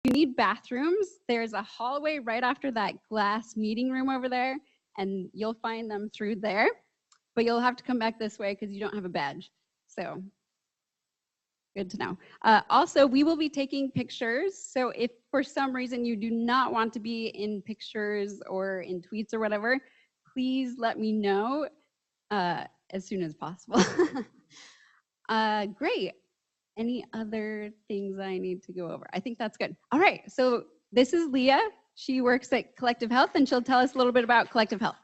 you need bathrooms, there's a hallway right after that glass meeting room over there, and you'll find them through there. But you'll have to come back this way because you don't have a badge. So good to know. Also, we will be taking pictures. So if for some reason you do not want to be in pictures or in tweets or whatever, please let me know as soon as possible. Great. Any other things I need to go over? I think that's good. All right, so this is Leah. She works at Collective Health, and she'll tell us a little bit about Collective Health.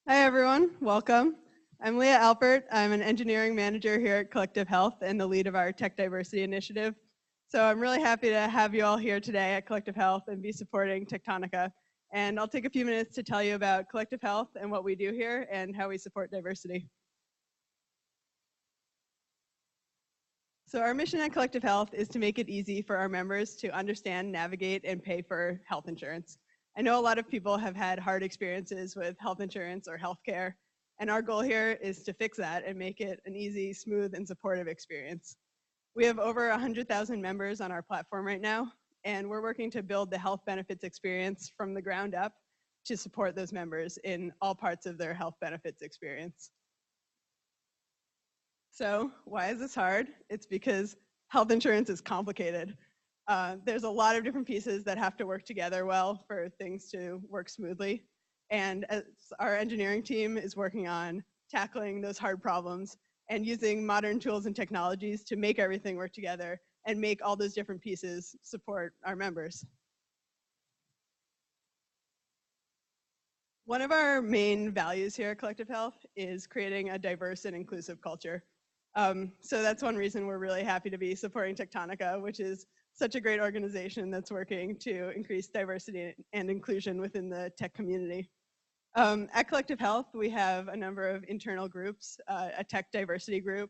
Hi, everyone. Welcome. I'm Leah Alpert. I'm an engineering manager here at Collective Health and the lead of our Tech Diversity Initiative. So I'm really happy to have you all here today at Collective Health and be supporting Techtonica. And I'll take a few minutes to tell you about Collective Health and what we do here and how we support diversity. So our mission at Collective Health is to make it easy for our members to understand, navigate, and pay for health insurance. I know a lot of people have had hard experiences with health insurance or healthcare, and our goal here is to fix that and make it an easy, smooth, and supportive experience. We have over 100,000 members on our platform right now, and we're working to build the health benefits experience from the ground up to support those members in all parts of their health benefits experience. So why is this hard? It's because health insurance is complicated. There's a lot of different pieces that have to work together well for things to work smoothly. And as our engineering team is working on tackling those hard problems and using modern tools and technologies to make everything work together and make all those different pieces support our members. One of our main values here at Collective Health is creating a diverse and inclusive culture. So that's one reason we're really happy to be supporting Techtonica, which is such a great organization that's working to increase diversity and inclusion within the tech community. At Collective Health, we have a number of internal groups, a tech diversity group,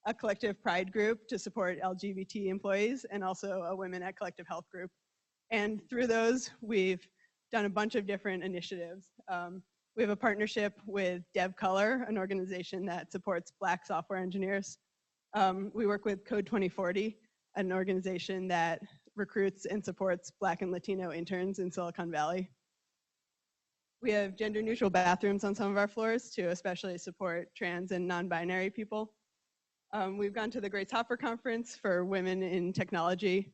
a collective pride group to support LGBT employees, and also a Women at Collective Health group. And through those, we've done a bunch of different initiatives. We have a partnership with DevColor, an organization that supports Black software engineers. We work with Code 2040, an organization that recruits and supports Black and Latino interns in Silicon Valley. We have gender neutral bathrooms on some of our floors to especially support trans and non-binary people. We've gone to the Grace Hopper Conference for Women in Technology,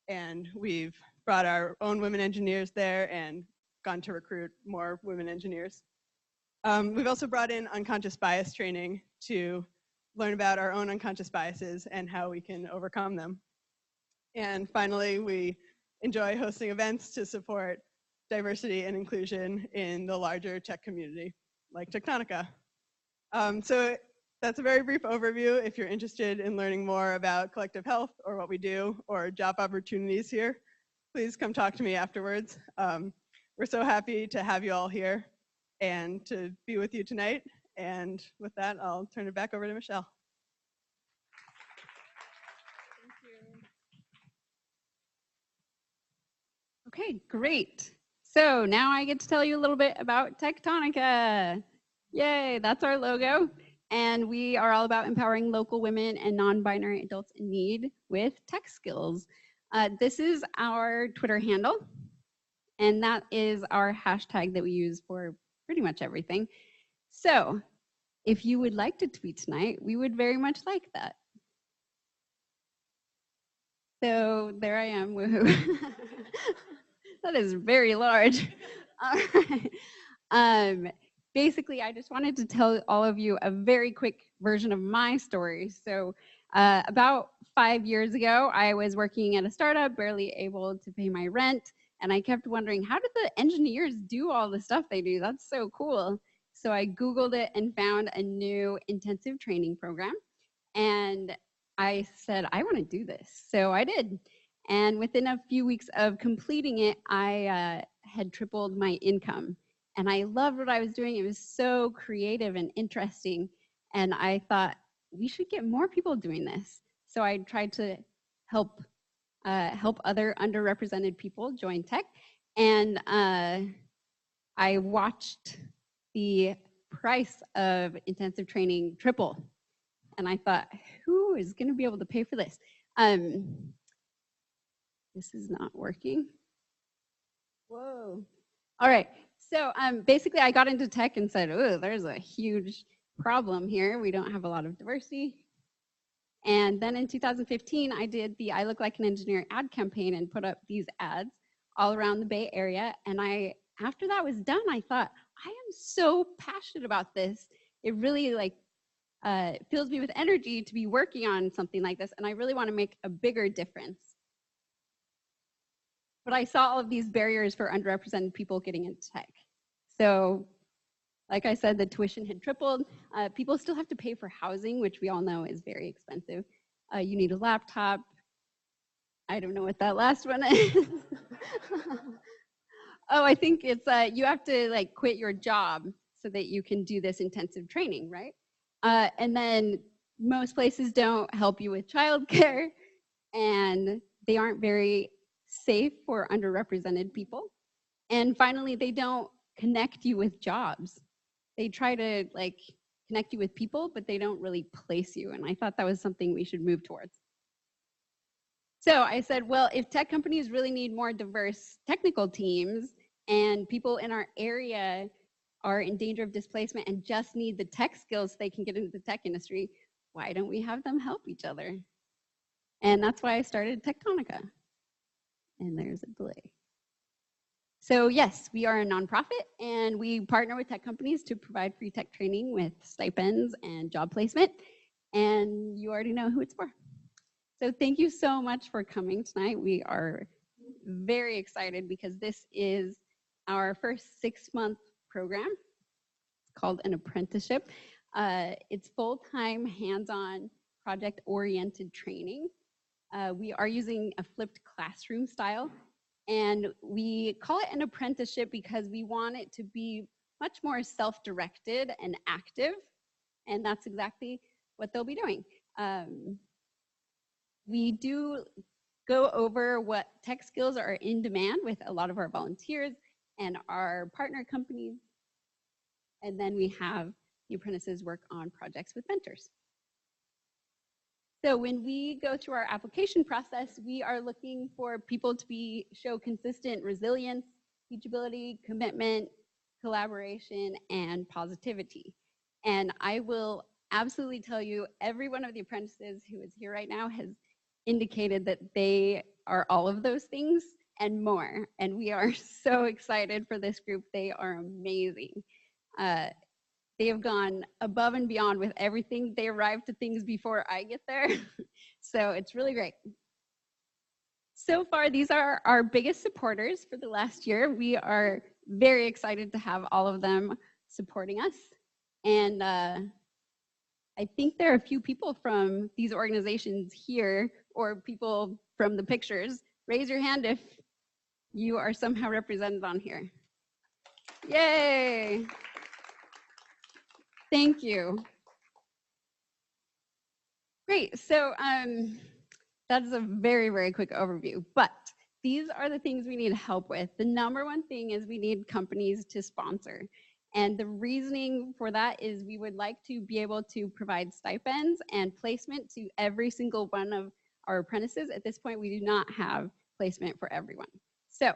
and we've brought our own women engineers there and gone to recruit more women engineers. We've also brought in unconscious bias training to learn about our own unconscious biases and how we can overcome them. And finally, we enjoy hosting events to support diversity and inclusion in the larger tech community, like Techtonica. So that's a very brief overview. If you're interested in learning more about Collective Health or what we do or job opportunities here, please come talk to me afterwards. We're so happy to have you all here and to be with you tonight. And with that, I'll turn it back over to Michelle. Okay, great. So now I get to tell you a little bit about Techtonica. Yay, that's our logo. And we are all about empowering local women and non-binary adults in need with tech skills. This is our Twitter handle, and that is our hashtag that we use for pretty much everything. So if you would like to tweet tonight, we would very much like that. So there I am, woohoo. That is very large. All right. Basically, I just wanted to tell all of you a very quick version of my story. So about 5 years ago, I was working at a startup, barely able to pay my rent. And I kept wondering, how did the engineers do all the stuff they do? That's so cool. So I Googled it and found a new intensive training program. And I said, I want to do this. So I did. And within a few weeks of completing it, I had tripled my income. And I loved what I was doing. It was so creative and interesting. And I thought, we should get more people doing this. So I tried to help other underrepresented people join tech. And I watched the price of intensive training triple. And I thought, who is going to be able to pay for this? This is not working. Whoa. All right. So basically, I got into tech and said, oh, there's a huge problem here. We don't have a lot of diversity. And then in 2015, I did the I Look Like an Engineer ad campaign and put up these ads all around the Bay Area. And after that was done, I thought, I am so passionate about this. It really fills me with energy to be working on something like this. And I really want to make a bigger difference. But I saw all of these barriers for underrepresented people getting into tech. So like I said, the tuition had tripled. People still have to pay for housing, which we all know is very expensive. You need a laptop. I don't know what that last one is. Oh, I think it's you have to quit your job so that you can do this intensive training, right? And then most places don't help you with childcare, and they aren't very safe for underrepresented people. And finally, they don't connect you with jobs. They try to connect you with people, but they don't really place you. And I thought that was something we should move towards. So I said, well, if tech companies really need more diverse technical teams and people in our area are in danger of displacement and just need the tech skills so they can get into the tech industry, why don't we have them help each other? And that's why I started Techtonica. And there's a delay. So yes, we are a nonprofit, and we partner with tech companies to provide free tech training with stipends and job placement. And you already know who it's for. So thank you so much for coming tonight. We are very excited because this is our first 6-month program. It's called an apprenticeship. It's full-time, hands-on, project-oriented training. We are using a flipped classroom style, and we call it an apprenticeship because we want it to be much more self-directed and active, and that's exactly what they'll be doing. We do go over what tech skills are in demand with a lot of our volunteers and our partner companies, and then we have the apprentices work on projects with mentors. So when we go through our application process, we are looking for people to show consistent resilience, teachability, commitment, collaboration, and positivity. And I will absolutely tell you, every one of the apprentices who is here right now has indicated that they are all of those things and more. And we are so excited for this group. They are amazing. They have gone above and beyond with everything. They arrive to things before I get there. So it's really great. So far, these are our biggest supporters for the last year. We are very excited to have all of them supporting us. And I think there are a few people from these organizations here, or people from the pictures. Raise your hand if you are somehow represented on here. Yay! Thank you. Great, so that's a very, very quick overview, but these are the things we need help with. The number one thing is we need companies to sponsor. And the reasoning for that is we would like to be able to provide stipends and placement to every single one of our apprentices. At this point, we do not have placement for everyone. So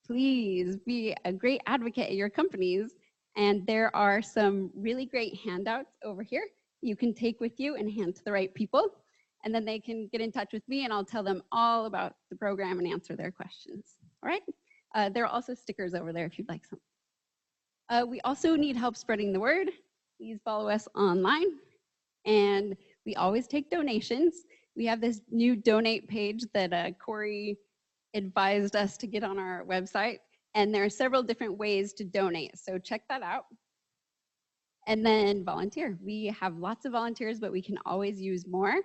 please be a great advocate at your companies. And there are some really great handouts over here you can take with you and hand to the right people. And then they can get in touch with me and I'll tell them all about the program and answer their questions. All right? There are also stickers over there if you'd like some. We also need help spreading the word. Please follow us online. And we always take donations. We have this new donate page that Corey advised us to get on our website. And there are several different ways to donate. So check that out. And then volunteer. We have lots of volunteers, but we can always use more.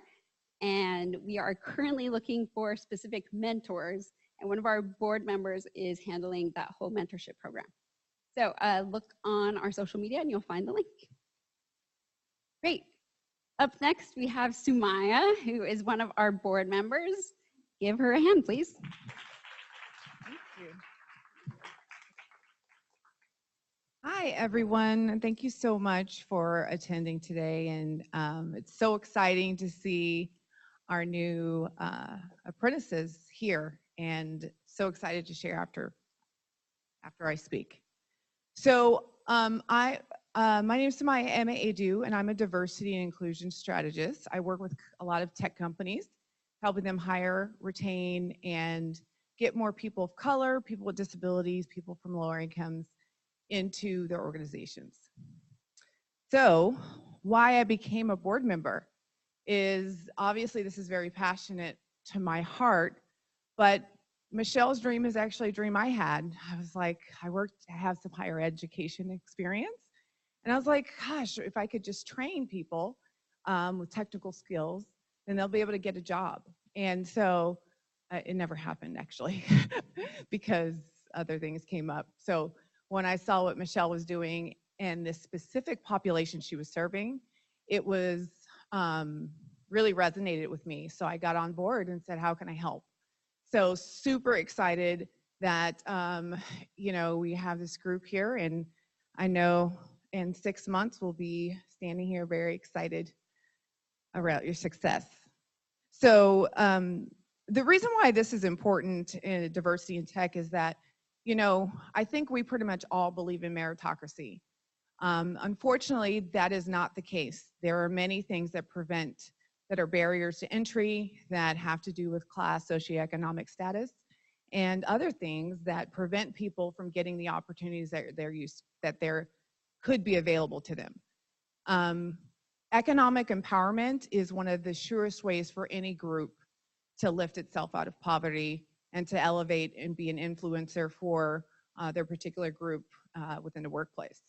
And we are currently looking for specific mentors. And one of our board members is handling that whole mentorship program. So look on our social media and you'll find the link. Great. Up next, we have Sumayyah, who is one of our board members. Give her a hand, please. Thank you. Hi, everyone. And thank you so much for attending today. And it's so exciting to see our new apprentices here, and so excited to share after I speak. So my name is Sumayyah Emeh-Edu, and I'm a diversity and inclusion strategist. I work with a lot of tech companies, helping them hire, retain, and get more people of color, people with disabilities, people from lower incomes into their organizations. So why I became a board member is obviously this is very passionate to my heart, but Michelle's dream is actually a dream I had. I was like, I have some higher education experience. And I was like, gosh, if I could just train people with technical skills, then they'll be able to get a job. And so it never happened actually because other things came up. So when I saw what Michelle was doing and this specific population she was serving, it was really resonated with me. So I got on board and said, how can I help? So super excited that, we have this group here, and I know in 6 months we'll be standing here very excited about your success. So the reason why this is important in diversity in tech is that, I think we pretty much all believe in meritocracy. Unfortunately, that is not the case. There are many things that are barriers to entry that have to do with class, socioeconomic status, and other things that prevent people from getting the opportunities that could be available to them. Economic empowerment is one of the surest ways for any group to lift itself out of poverty and to elevate and be an influencer for their particular group within the workplace.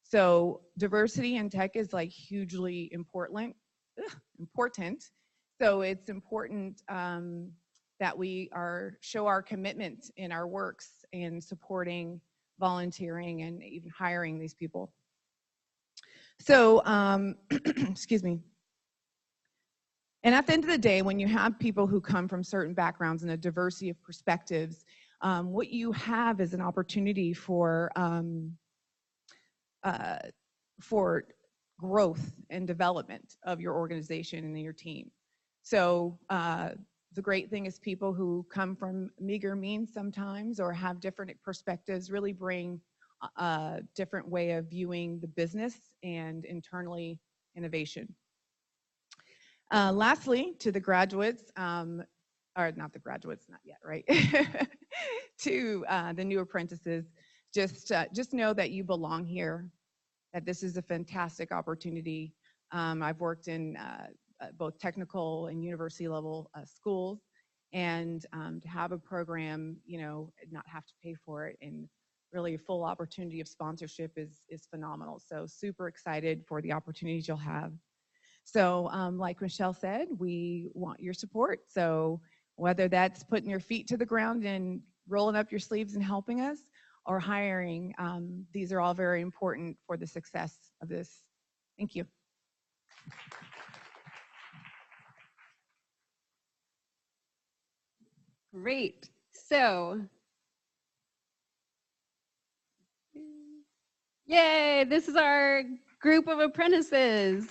So diversity in tech is like hugely important. So it's important that we show our commitment in our works in supporting, volunteering, and even hiring these people. So, excuse me. And at the end of the day, when you have people who come from certain backgrounds and a diversity of perspectives, what you have is an opportunity for growth and development of your organization and your team. So the great thing is people who come from meager means sometimes or have different perspectives really bring a different way of viewing the business and internally innovation. Lastly, to the graduates, or not the graduates, not yet, right? To the new apprentices, just know that you belong here, that this is a fantastic opportunity. I've worked in both technical and university level schools, and to have a program, not have to pay for it, and really a full opportunity of sponsorship is phenomenal. So super excited for the opportunities you'll have. So like Michelle said, we want your support. So whether that's putting your feet to the ground and rolling up your sleeves and helping us, or hiring, these are all very important for the success of this. Thank you. Great. So, yay, this is our group of apprentices.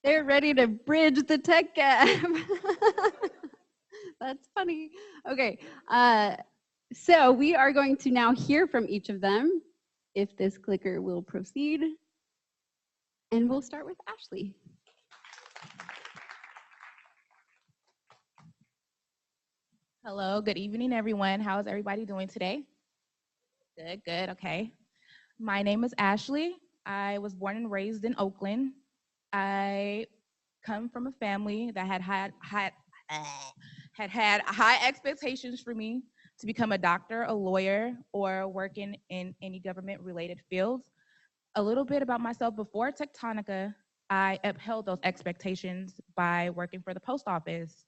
They're ready to bridge the tech gap. That's funny. Okay, so we are going to now hear from each of them, if this clicker will proceed. And we'll start with Ashley. Hello, good evening, everyone. How is everybody doing today? Good, okay. My name is Ashley. I was born and raised in Oakland. I come from a family that had high expectations for me to become a doctor, a lawyer, or working in any government-related fields. A little bit about myself: before Techtonica, I upheld those expectations by working for the post office.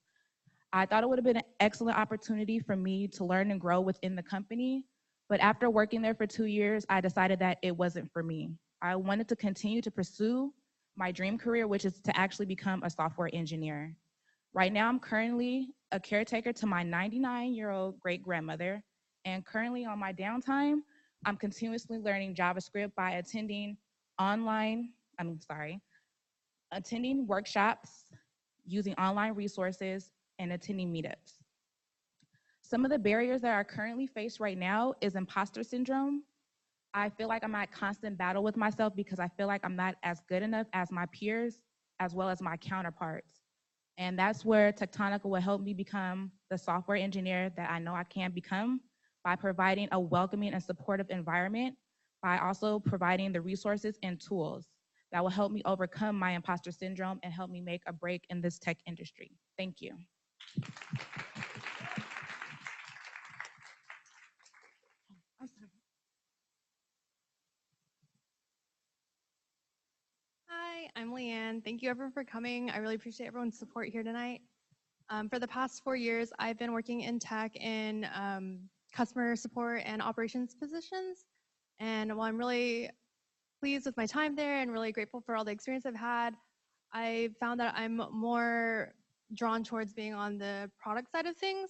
I thought it would have been an excellent opportunity for me to learn and grow within the company, but after working there for 2 years, I decided that it wasn't for me. I wanted to continue to pursue my dream career, which is to actually become a software engineer. Right now, I'm currently a caretaker to my 99-year-old great-grandmother, And currently on my downtime, I'm continuously learning JavaScript by attending workshops, using online resources, and attending meetups. Some of the barriers that are currently faced right now is imposter syndrome. I feel like I'm at constant battle with myself because I feel like I'm not as good enough as my peers, as well as my counterparts. And that's where Techtonica will help me become the software engineer that I know I can become by providing a welcoming and supportive environment, by also providing the resources and tools that will help me overcome my imposter syndrome and help me make a break in this tech industry. Thank you. Hi, I'm Leanne. Thank you everyone for coming. I really appreciate everyone's support here tonight. For the past 4 years, I've been working in tech in customer support and operations positions. And while I'm really pleased with my time there and really grateful for all the experience I've had, I found that I'm more drawn towards being on the product side of things.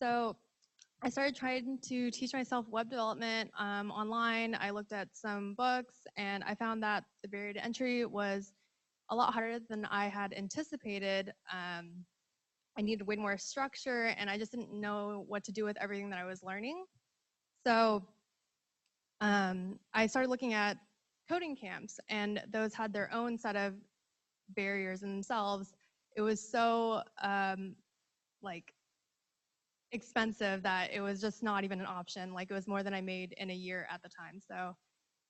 So I started trying to teach myself web development online. I looked at some books and I found that the barrier to entry was a lot harder than I had anticipated. I needed way more structure and I just didn't know what to do with everything that I was learning. So I started looking at coding camps and those had their own set of barriers in themselves. It was so like expensive that it was just not even an option. Like it was more than I made in a year at the time. So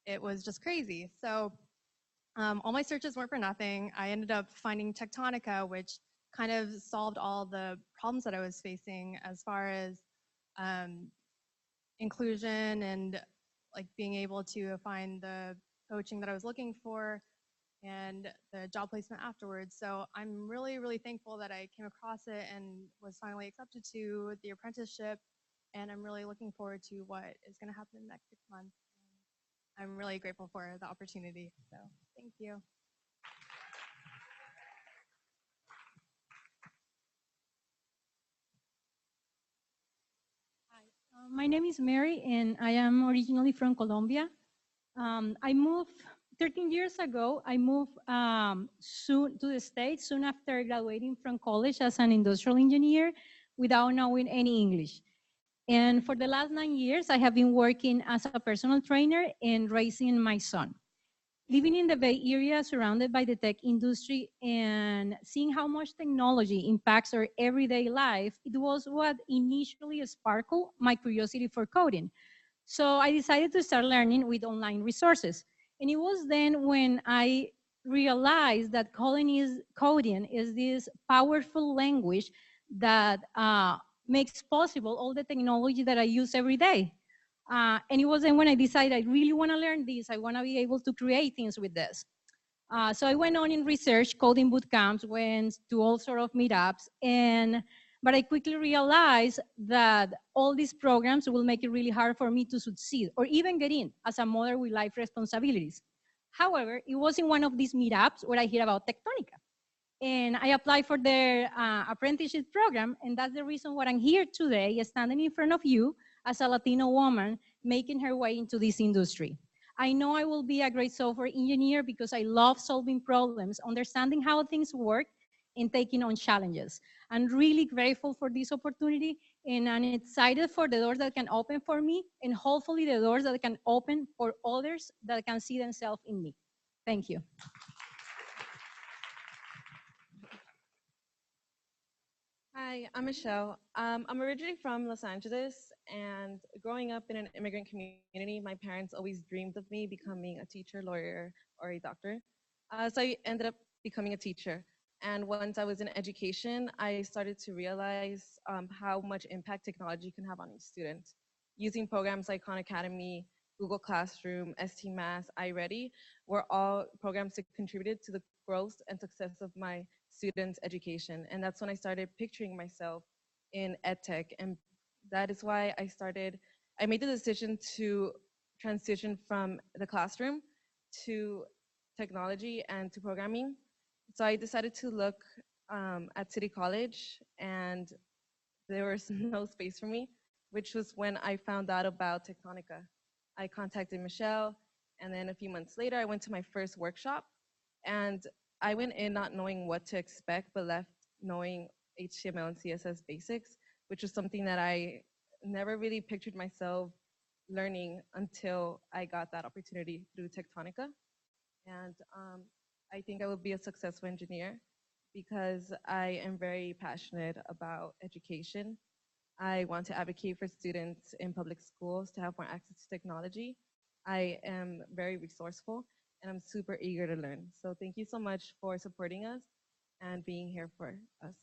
it was just crazy. So all my searches weren't for nothing. I ended up finding Techtonica, which kind of solved all the problems that I was facing as far as inclusion and like being able to find the coaching that I was looking for and the job placement afterwards. So I'm really, really thankful that I came across it and was finally accepted to the apprenticeship. And I'm really looking forward to what is going to happen in the next 6 months. I'm really grateful for the opportunity. So thank you. My name is Mary, and I am originally from Colombia. I moved 13 years ago. I moved soon to the States soon after graduating from college as an industrial engineer without knowing any English. And for the last 9 years, I have been working as a personal trainer and raising my son. Living in the Bay Area, surrounded by the tech industry and seeing how much technology impacts our everyday life, it was what initially sparked my curiosity for coding. So I decided to start learning with online resources. And it was then when I realized that coding is this powerful language that makes possible all the technology that I use every day. And it was then when I decided I really want to learn this. I want to be able to create things with this. So I went on in research, coding boot camps, went to all sort of meetups, but I quickly realized that all these programs will make it really hard for me to succeed or even get in as a mother with life responsibilities. However, it was in one of these meetups where I hear about Techtonica. And I applied for their apprenticeship program, and that's the reason why I'm here today, standing in front of you as a Latino woman making her way into this industry. I know I will be a great software engineer because I love solving problems, understanding how things work, and taking on challenges. I'm really grateful for this opportunity, and I'm excited for the doors that can open for me, and hopefully the doors that can open for others that can see themselves in me. Thank you. Hi, I'm Michelle. I'm originally from Los Angeles, and growing up in an immigrant community, my parents always dreamed of me becoming a teacher, lawyer, or a doctor. So I ended up becoming a teacher. And once I was in education, I started to realize how much impact technology can have on a student. Using programs like Khan Academy, Google Classroom, STMath, iReady were all programs that contributed to the growth and success of my students' education. And that's when I started picturing myself in EdTech. And that is why I made the decision to transition from the classroom to technology and to programming. So I decided to look at City College, and there was no space for me. which was when I found out about Techtonica. I contacted Michelle, and then a few months later, I went to my first workshop, and I went in not knowing what to expect, but left knowing HTML and CSS basics, which was something that I never really pictured myself learning until I got that opportunity through Techtonica. And I think I will be a successful engineer because I am very passionate about education. I want to advocate for students in public schools to have more access to technology. I am very resourceful and I'm super eager to learn. So thank you so much for supporting us and being here for us.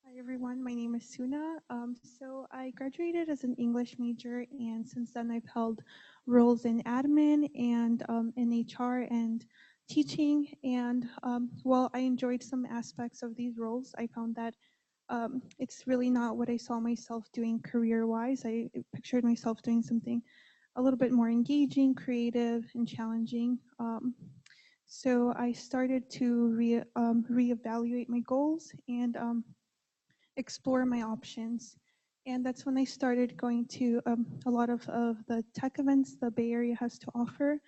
Hi everyone, my name is Suna. So I graduated as an English major, and since then I've held roles in admin and in HR and teaching. And while I enjoyed some aspects of these roles, I found that it's really not what I saw myself doing career-wise. I pictured myself doing something a little bit more engaging, creative, and challenging. So I started to reevaluate my goals and explore my options. And that's when I started going to a lot of the tech events the Bay Area has to offer.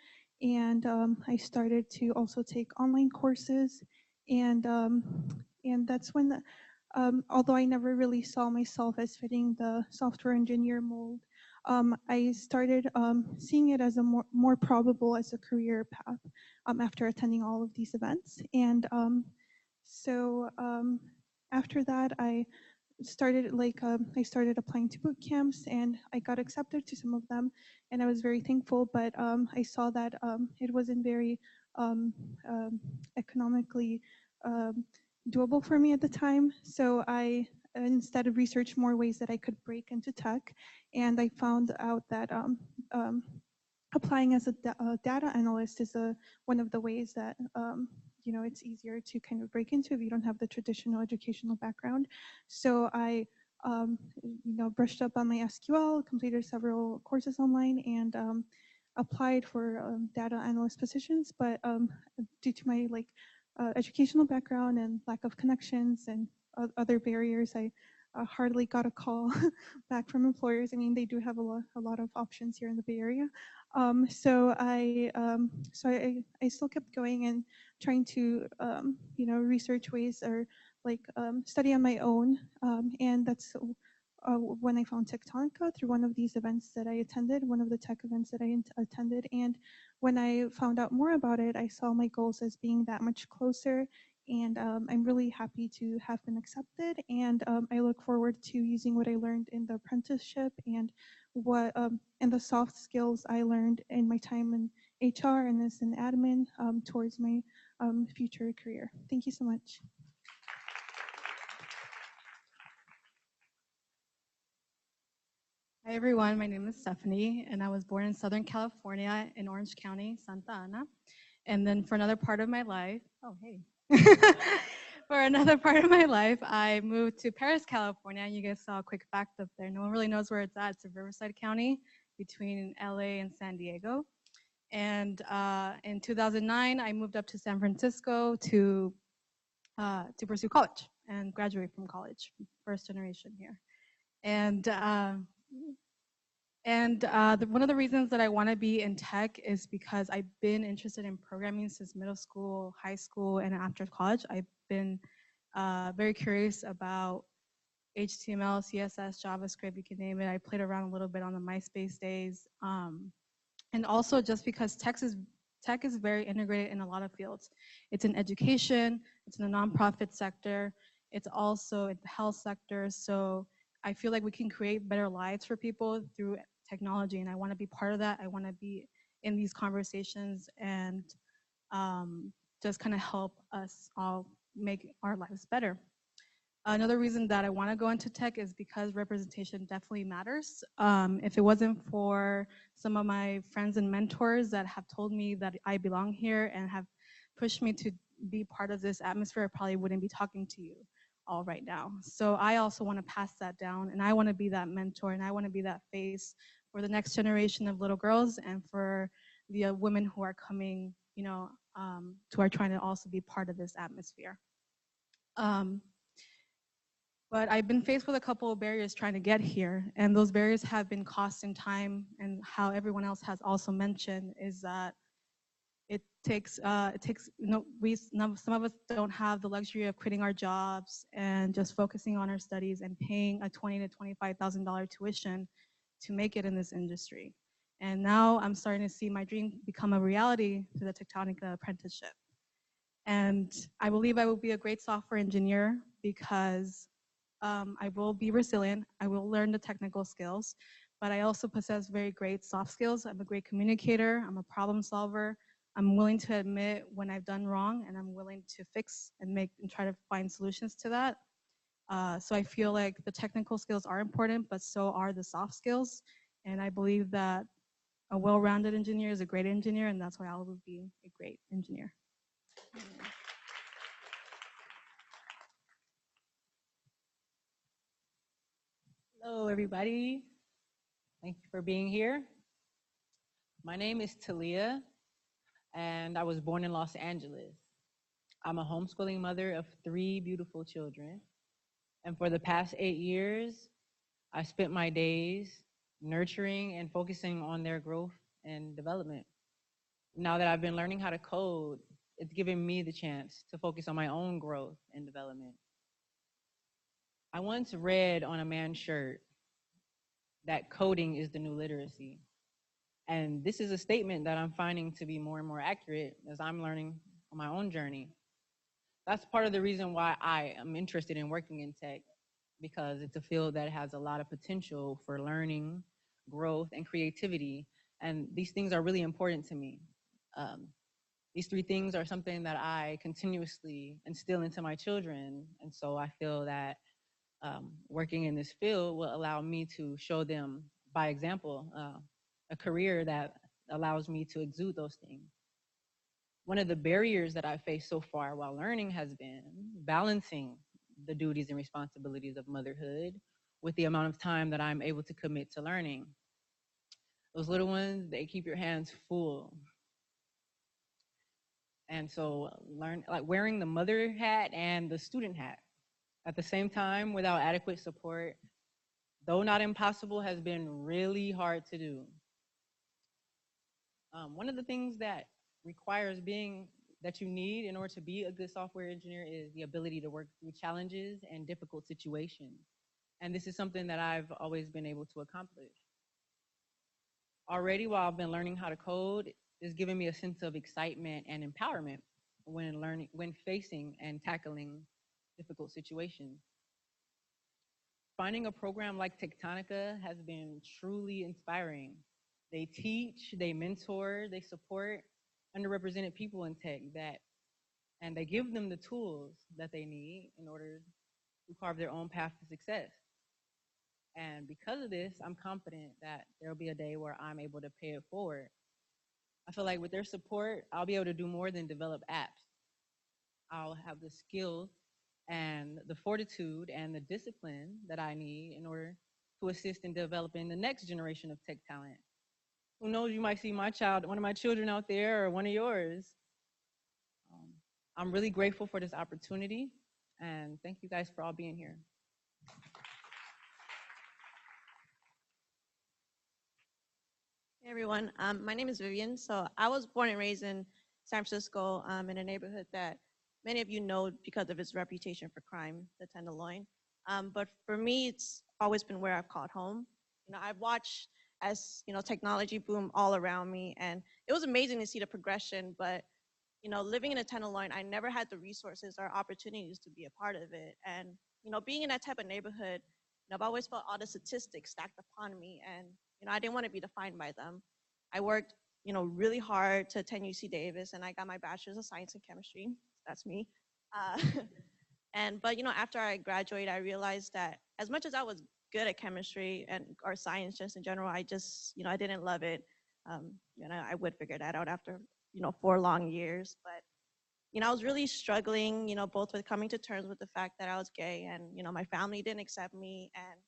And I started to also take online courses. And that's when, although I never really saw myself as fitting the software engineer mold, I started seeing it as a more probable as a career path after attending all of these events. And so after that, I started I started applying to boot camps, and I got accepted to some of them, and I was very thankful. But I saw that it wasn't very um, economically doable for me at the time. So I instead of researched more ways that I could break into tech, and I found out that applying as a data analyst is one of the ways that it's easier to kind of break into if you don't have the traditional educational background. So I brushed up on my SQL, completed several courses online, and applied for data analyst positions. But due to my educational background and lack of connections and other barriers, I hardly got a call back from employers. I mean, they do have a lot of options here in the Bay Area. So I still kept going and trying to research ways or study on my own, and that's when I found Techtonica through one of these events that I attended, one of the tech events that I attended. And when I found out more about it, I saw my goals as being that much closer. And I'm really happy to have been accepted. And I look forward to using what I learned in the apprenticeship and and the soft skills I learned in my time in HR and as an admin towards my future career. Thank you so much. Hi everyone, my name is Stephanie, and I was born in Southern California in Orange County, Santa Ana. And then for another part of my life, oh hey. For another part of my life, I moved to Paris, California. You guys saw a quick fact up there. No one really knows where it's at. It's in Riverside County between LA and San Diego. And in 2009, I moved up to San Francisco to pursue college and graduate from college, first generation here. And one of the reasons that I want to be in tech is because I've been interested in programming since middle school, high school, and after college. I've been very curious about HTML, CSS, JavaScript, you can name it. I played around a little bit on the MySpace days. And also just because tech is very integrated in a lot of fields. It's in education, it's in the nonprofit sector, it's also in the health sector. So I feel like we can create better lives for people through technology, and I want to be part of that. I want to be in these conversations and just kind of help us all make our lives better. Another reason that I want to go into tech is because representation definitely matters. If it wasn't for some of my friends and mentors that have told me that I belong here and have pushed me to be part of this atmosphere, I probably wouldn't be talking to you all right now. So I also want to pass that down, and I want to be that mentor, and I want to be that face for the next generation of little girls and for the women who are coming, who are trying to also be part of this atmosphere. Um, but I've been faced with a couple of barriers trying to get here, and those barriers have been cost and time, and how everyone else has also mentioned is that some of us don't have the luxury of quitting our jobs and just focusing on our studies and paying a $20,000 to $25,000 tuition to make it in this industry. And now I'm starting to see my dream become a reality through the Techtonica apprenticeship. And I believe I will be a great software engineer because I will be resilient, I will learn the technical skills, but I also possess very great soft skills. I'm a great communicator, I'm a problem solver, I'm willing to admit when I've done wrong, and I'm willing to fix and try to find solutions to that. So I feel like the technical skills are important, but so are the soft skills. And I believe that a well-rounded engineer is a great engineer, and that's why I will be a great engineer. Hello, everybody. Thank you for being here. My name is Talia, and I was born in Los Angeles. I'm a homeschooling mother of 3 beautiful children. And for the past 8 years, I spent my days nurturing and focusing on their growth and development. Now that I've been learning how to code, it's given me the chance to focus on my own growth and development. I once read on a man's shirt that coding is the new literacy. And this is a statement that I'm finding to be more and more accurate as I'm learning on my own journey. That's part of the reason why I am interested in working in tech, because it's a field that has a lot of potential for learning, growth, and creativity. And these things are really important to me. These 3 things are something that I continuously instill into my children. And so I feel that working in this field will allow me to show them by example a career that allows me to exude those things. One of the barriers that I faced so far while learning has been balancing the duties and responsibilities of motherhood with the amount of time that I'm able to commit to learning. Those little ones, they keep your hands full. And so wearing the mother hat and the student hat at the same time without adequate support, though not impossible, has been really hard to do. One of the things that that you need in order to be a good software engineer is the ability to work through challenges and difficult situations. And this is something that I've always been able to accomplish. Already, while I've been learning how to code, it's given me a sense of excitement and empowerment when facing and tackling difficult situations. Finding a program like Techtonica has been truly inspiring. They teach, they mentor, they support underrepresented people in tech and they give them the tools that they need in order to carve their own path to success. And because of this, I'm confident that there'll be a day where I'm able to pay it forward. I feel like with their support, I'll be able to do more than develop apps. I'll have the skills and the fortitude and the discipline that I need in order to assist in developing the next generation of tech talent. Who knows, you might see one of my children out there or one of yours. I'm really grateful for this opportunity, and thank you guys for all being here. Hey everyone, my name is Vivian. So I was born and raised in San Francisco in a neighborhood that many of you know because of its reputation for crime, the Tenderloin. But for me, it's always been where I've called home. I've watched as technology boom all around me, and it was amazing to see the progression. But living in a Tenderloin, I never had the resources or opportunities to be a part of it. And being in that type of neighborhood, I've always felt all the statistics stacked upon me, and I didn't want to be defined by them. I worked, really hard to attend UC Davis, and I got my bachelor's of science in chemistry. That's me. But after I graduated, I realized that as much as I was good at chemistry or science just in general, I just, I didn't love it. I would figure that out after, 4 long years. But I was really struggling, both with coming to terms with the fact that I was gay and, my family didn't accept me, and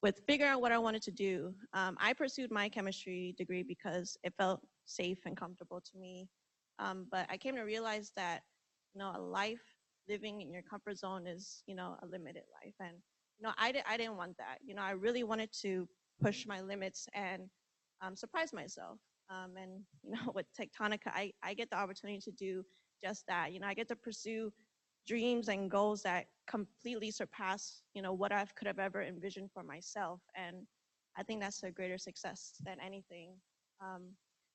with figuring out what I wanted to do. I pursued my chemistry degree because it felt safe and comfortable to me. But I came to realize that, a life living in your comfort zone is, you know, a limited life. And, you know, I didn't want that. You know, I really wanted to push my limits and surprise myself. And, you know, with Techtonica, I get the opportunity to do just that. You know, I get to pursue dreams and goals that completely surpass, you know, what I could have ever envisioned for myself. And I think that's a greater success than anything.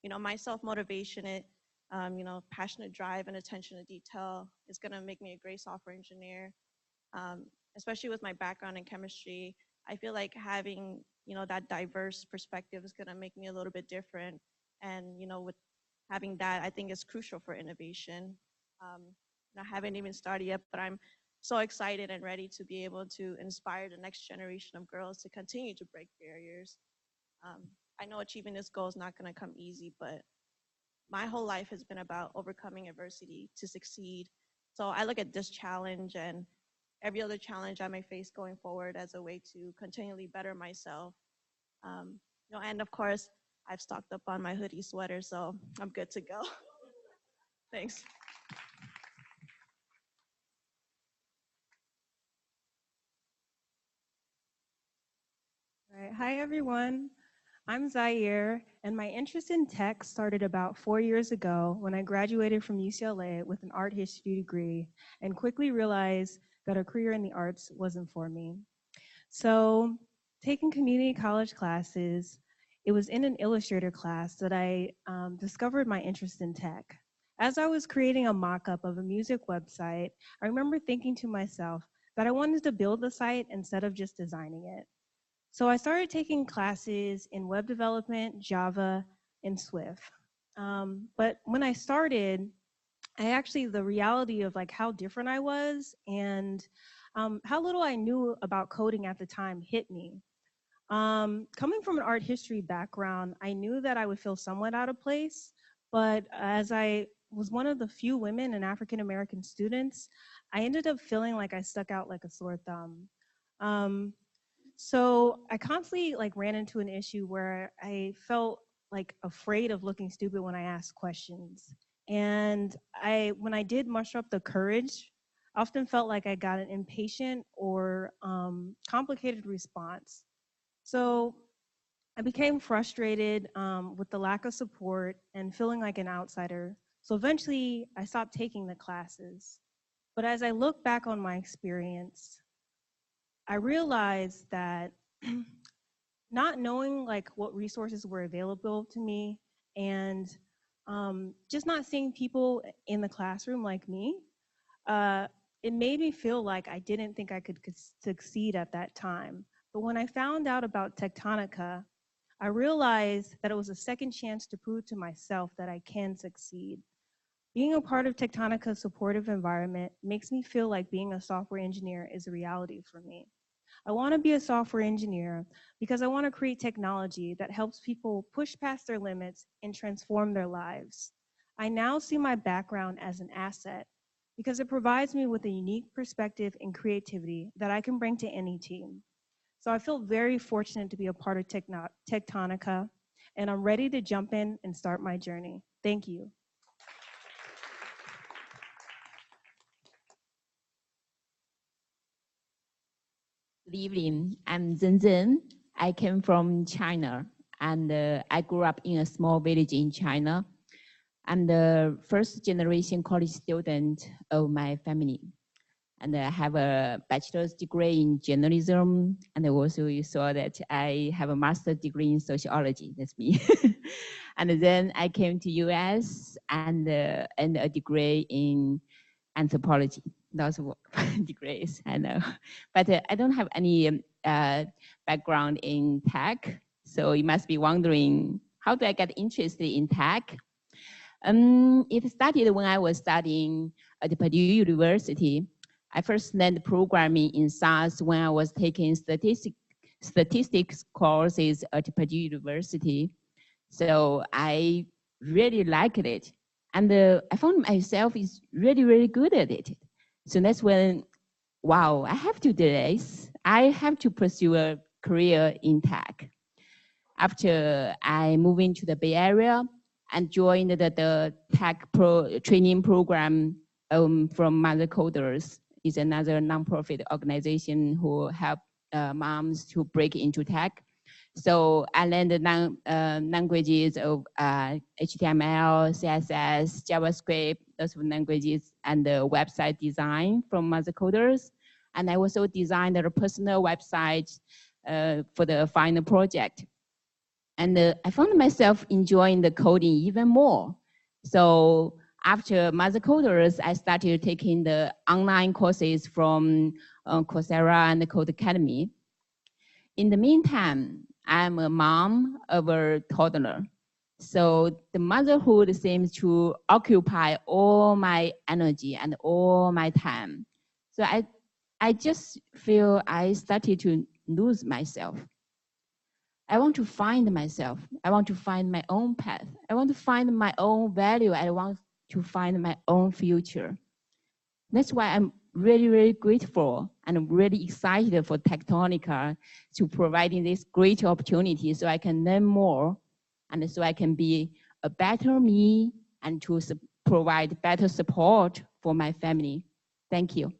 You know, my self-motivation, you know, passionate drive and attention to detail is gonna make me a great software engineer. Especially with my background in chemistry, I feel like having, you know, that diverse perspective is gonna make me a little bit different. And, you know, with having that, I think is crucial for innovation. I haven't even started yet, but I'm so excited and ready to be able to inspire the next generation of girls to continue to break barriers. I know achieving this goal is not gonna come easy, but my whole life has been about overcoming adversity to succeed. So I look at this challenge and every other challenge I may face going forward as a way to continually better myself. You know, and of course, I've stocked up on my hoodie sweater, so I'm good to go. Thanks. All right. Hi, everyone. I'm Zaire, and my interest in tech started about 4 years ago when I graduated from UCLA with an art history degree and quickly realized that a career in the arts wasn't for me. So, taking community college classes, it was in an Illustrator class that I discovered my interest in tech. As I was creating a mock-up of a music website, I remember thinking to myself that I wanted to build the site instead of just designing it. So I started taking classes in web development, Java, and Swift. But when I started, the reality of like how different I was and how little I knew about coding at the time hit me. Coming from an art history background, I knew that I would feel somewhat out of place, but as I was one of the few women and African American students, I ended up feeling like I stuck out like a sore thumb. So I constantly like ran into an issue where I felt like afraid of looking stupid when I asked questions. And when I did muster up the courage, I often felt like I got an impatient or complicated response. So I became frustrated with the lack of support and feeling like an outsider. So eventually I stopped taking the classes. But as I look back on my experience, I realized that not knowing like what resources were available to me and just not seeing people in the classroom like me, it made me feel like I didn't think I could succeed at that time. But when I found out about Techtonica, I realized that it was a second chance to prove to myself that I can succeed. Being a part of Techtonica's supportive environment makes me feel like being a software engineer is a reality for me. I want to be a software engineer because I want to create technology that helps people push past their limits and transform their lives. I now see my background as an asset because it provides me with a unique perspective and creativity that I can bring to any team. So I feel very fortunate to be a part of Techtonica, and I'm ready to jump in and start my journey. Thank you. Good evening. I'm Zhen. I came from China, and I grew up in a small village in China. I'm the first generation college student of my family. And I have a bachelor's degree in journalism, and also you saw that I have a master's degree in sociology. That's me. And then I came to US and a degree in anthropology. Those were degrees, I know. But I don't have any background in tech, so you must be wondering, how do I get interested in tech? It started when I was studying at Purdue University. I first learned programming in SAS when I was taking statistics courses at Purdue University. So I really liked it. And I found myself is really, really good at it. So that's when, wow, I have to do this. I have to pursue a career in tech. After I moved into the Bay Area and joined the tech training program from Mother Coders. Is another nonprofit organization who help moms to break into tech. So I learned the languages of HTML, CSS, JavaScript, those languages, and the website design from Mother Coders. And I also designed a personal website for the final project. And I found myself enjoying the coding even more. So after Mother Coders, I started taking the online courses from Coursera and the Code Academy. In the meantime, I'm a mom of a toddler. So the motherhood seems to occupy all my energy and all my time. So I just feel I started to lose myself. I want to find myself. I want to find my own path. I want to find my own value. I want to find my own future. That's why I'm really, really grateful and really excited for Techtonica to providing this great opportunity so I can learn more and so I can be a better me and to provide better support for my family. Thank you.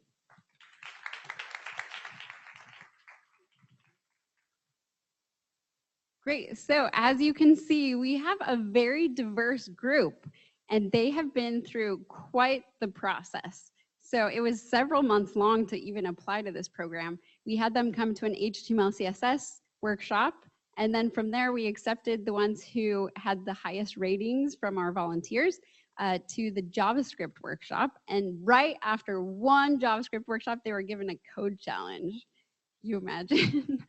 Great. So as you can see, we have a very diverse group, and they have been through quite the process. So it was several months long to even apply to this program. We had them come to an HTML, CSS workshop, and then from there we accepted the ones who had the highest ratings from our volunteers to the JavaScript workshop. And right after one JavaScript workshop, they were given a code challenge. You imagine?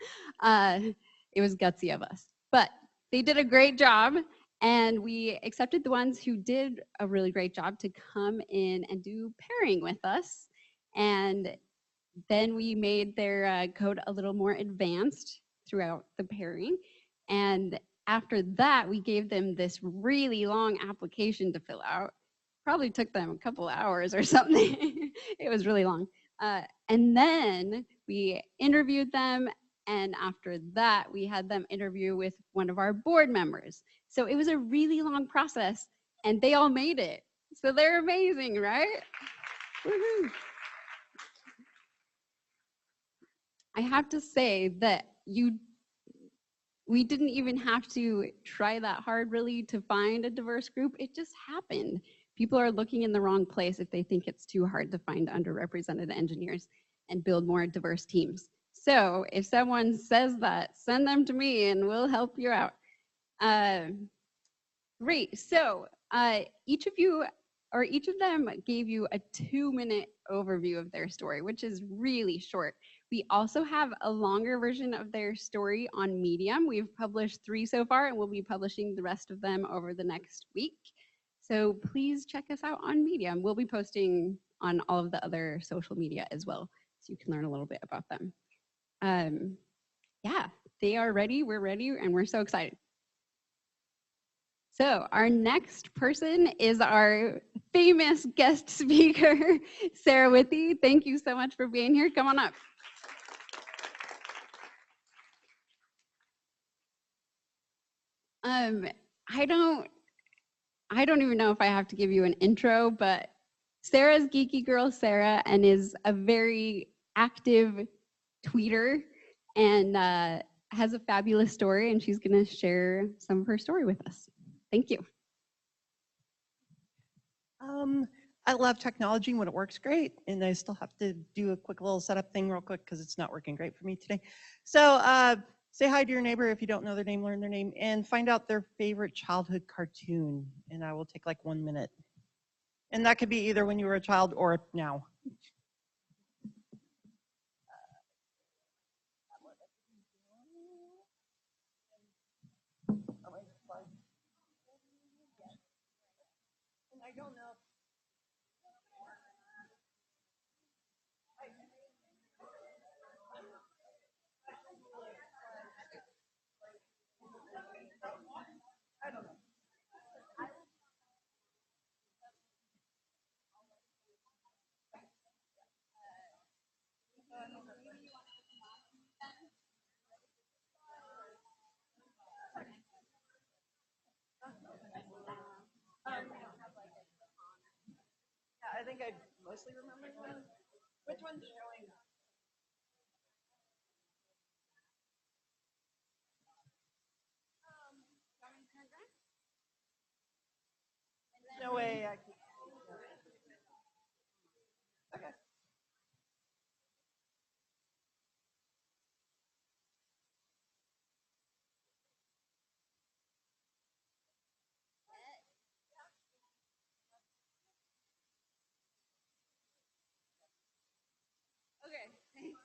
It was gutsy of us, but they did a great job, and we accepted the ones who did a really great job to come in and do pairing with us. And then we made their code a little more advanced throughout the pairing. And after that, we gave them this really long application to fill out. Probably took them a couple hours or something. It was really long. And then we interviewed them, and after that, we had them interview with one of our board members. So it was a really long process, and they all made it. So they're amazing, right? Woo-hoo. I have to say that we didn't even have to try that hard really to find a diverse group. It just happened. People are looking in the wrong place if they think it's too hard to find underrepresented engineers and build more diverse teams. So if someone says that, send them to me and we'll help you out. Great, so each of them gave you a 2-minute overview of their story, which is really short. We also have a longer version of their story on Medium. We've published 3 so far, and we'll be publishing the rest of them over the next week. So please check us out on Medium. We'll be posting on all of the other social media as well, so you can learn a little bit about them. Yeah, they are ready, we're ready, and we're so excited. So our next person is our famous guest speaker, Sarah Withee. Thank you so much for being here. Come on up. I don't even know if I have to give you an intro, but Sarah's Geeky Girl Sarah and is a very active tweeter and has a fabulous story, and she's going to share some of her story with us. Thank you. I love technology when it works great, and I still have to do a quick little setup thing real quick because it's not working great for me today. So say hi to your neighbor. If you don't know their name, learn their name, and find out their favorite childhood cartoon, and I will take like 1 minute. And that could be either when you were a child or now. I don't know. I don't know. I think I mostly remember one. Which one's showing? No way I can. Okay. Okay, thanks.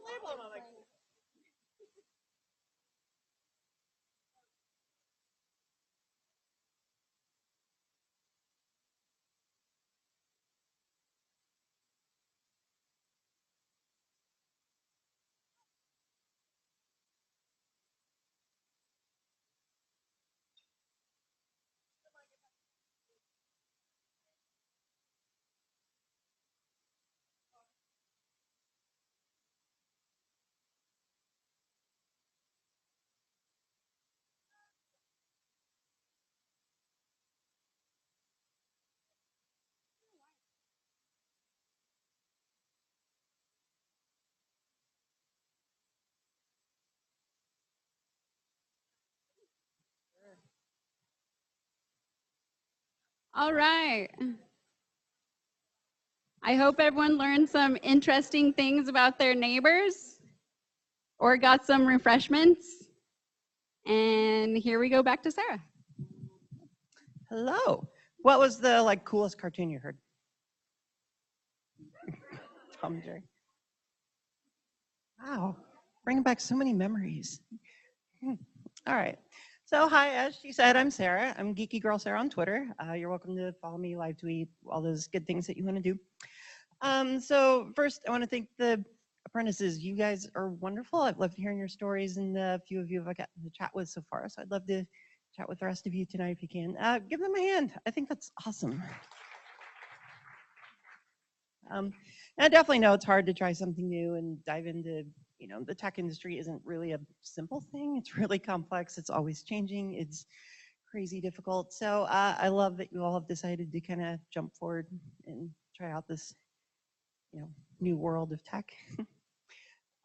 Label them. I'm like, All right. I hope everyone learned some interesting things about their neighbors or got some refreshments. And here we go back to Sarah. hello. What was the like coolest cartoon you heard? Tom and Jerry. Wow, bringing back so many memories. All right. So hi, as she said, I'm Sarah. I'm Geeky Girl Sarah on Twitter. You're welcome to follow me, live tweet, all those good things that you want to do. So first, I want to thank the apprentices. You guys are wonderful. I've loved hearing your stories, and a few of you I've gotten to chat with so far. So I'd love to chat with the rest of you tonight if you can. Give them a hand. I think that's awesome. And I definitely know it's hard to try something new and dive into, you know, the tech industry isn't really a simple thing. It's really complex. It's always changing. It's crazy difficult. So I love that you all have decided to kind of jump forward and try out this, you know, new world of tech.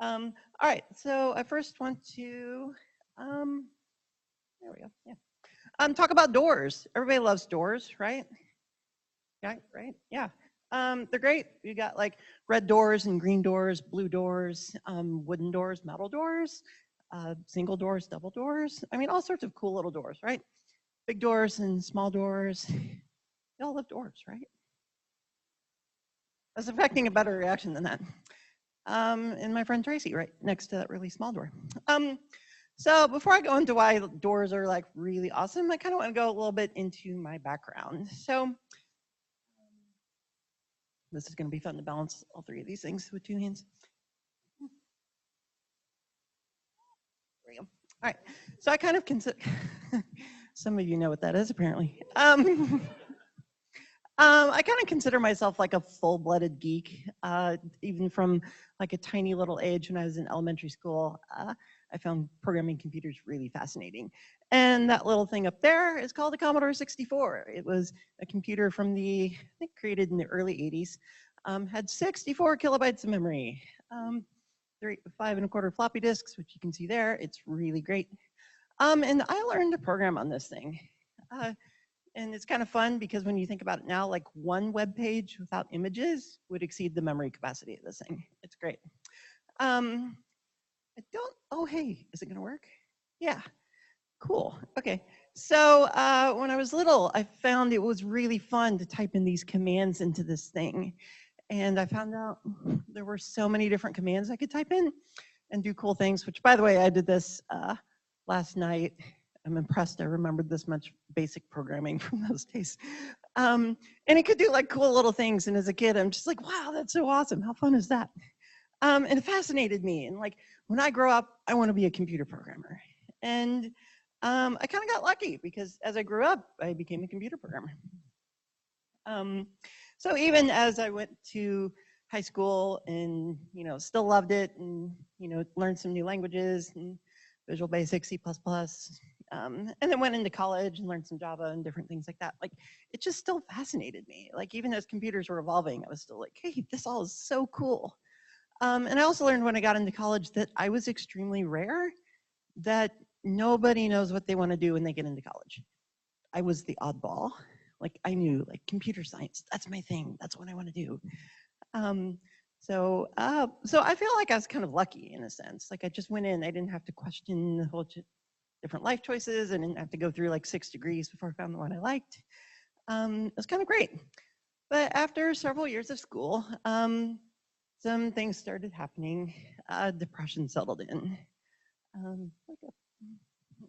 All right, so I first want to, there we go, yeah. Talk about doors. Everybody loves doors, right? Yeah, right, yeah. They're great. You got like red doors and green doors, blue doors, wooden doors, metal doors, single doors, double doors. I mean, all sorts of cool little doors, right? Big doors and small doors. They all love doors, right? I was expecting a better reaction than that. And my friend Tracy right next to that really small door. So before I go into why doors are like really awesome, I kind of want to go a little bit into my background. So this is going to be fun to balance all three of these things with two hands. There we go. All right. So I kind of consider, some of you know what that is apparently. I kind of consider myself like a full-blooded geek, even from like a tiny little age when I was in elementary school. I found programming computers really fascinating. And that little thing up there is called a Commodore 64. It was a computer from I think created in the early 80s, had 64 kilobytes of memory, 5 1/4 floppy disks, which you can see there. It's really great. And I learned to program on this thing. And it's kind of fun because when you think about it now, like one web page without images would exceed the memory capacity of this thing. It's great. Oh, hey, is it gonna work? Yeah, cool, okay. So when I was little, I found it was really fun to type in these commands into this thing. And I found out there were so many different commands I could type in and do cool things, which by the way, I did this last night. I'm impressed I remembered this much basic programming from those days. And it could do like cool little things. And as a kid, I'm just like, wow, that's so awesome. How fun is that? And it fascinated me. And like, when I grow up, I want to be a computer programmer. And I kind of got lucky because as I grew up, I became a computer programmer. So even as I went to high school and, still loved it and, learned some new languages and Visual Basic, C++, and then went into college and learned some Java and different things like that. Like, it just still fascinated me. Like, even as computers were evolving, I was still like, hey, this all is so cool. And I also learned when I got into college that I was extremely rare, that nobody knows what they want to do when they get into college. I was the oddball. Like, I knew, like, computer science, that's my thing. That's what I want to do. So I feel like I was kind of lucky in a sense. Like, I just went in, I didn't have to question a whole different life choices. I didn't have to go through like 6 degrees before I found the one I liked. It was kind of great. But after several years of school, some things started happening. Depression settled in.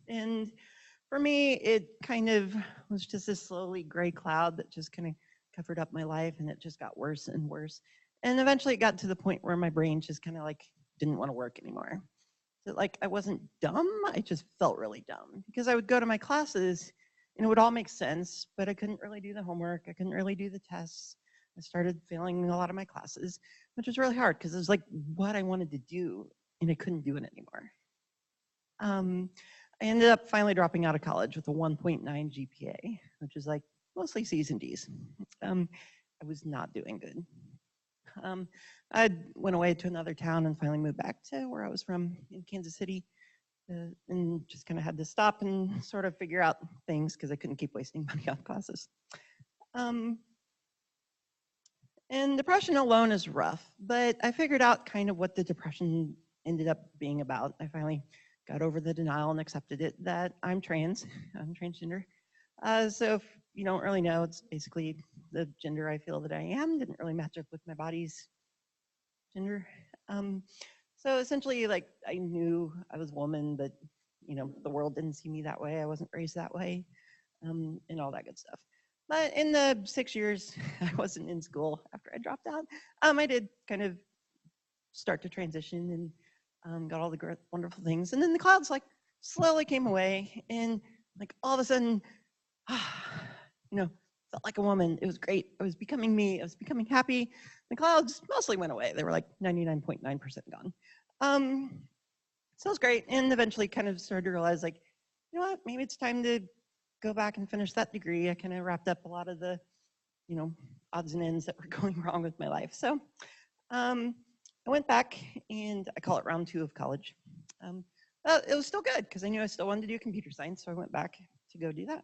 And for me, it kind of was just this slowly gray cloud that just kind of covered up my life, and it just got worse and worse. And eventually it got to the point where my brain just kind of like didn't want to work anymore. So like, I wasn't dumb, I just felt really dumb because I would go to my classes and it would all make sense, but I couldn't really do the homework, I couldn't really do the tests. I started failing a lot of my classes, which was really hard because it was like what I wanted to do and I couldn't do it anymore. I ended up finally dropping out of college with a 1.9 GPA, which is like mostly C's and D's. I was not doing good. I went away to another town and finally moved back to where I was from in Kansas City, and just kind of had to stop and sort of figure out things because I couldn't keep wasting money on classes. And depression alone is rough, but I figured out kind of what the depression ended up being about. I finally got over the denial and accepted it that I'm trans, I'm transgender. So if you don't really know, it's basically the gender I feel that I am. Didn't really match up with my body's gender. So essentially, like, I knew I was a woman, but the world didn't see me that way. I wasn't raised that way, and all that good stuff. But in the 6 years I wasn't in school after I dropped out, I did kind of start to transition and got all the great, wonderful things. And then the clouds like slowly came away, and like all of a sudden, felt like a woman. It was great. I was becoming me. I was becoming happy. The clouds mostly went away. They were like 99.9% gone. So it was great. And eventually kind of started to realize, like, you know what, maybe it's time to go back and finish that degree. I kind of wrapped up a lot of the, odds and ends that were going wrong with my life. So I went back, and I call it round 2 of college. It was still good because I knew I still wanted to do computer science. So I went back to go do that.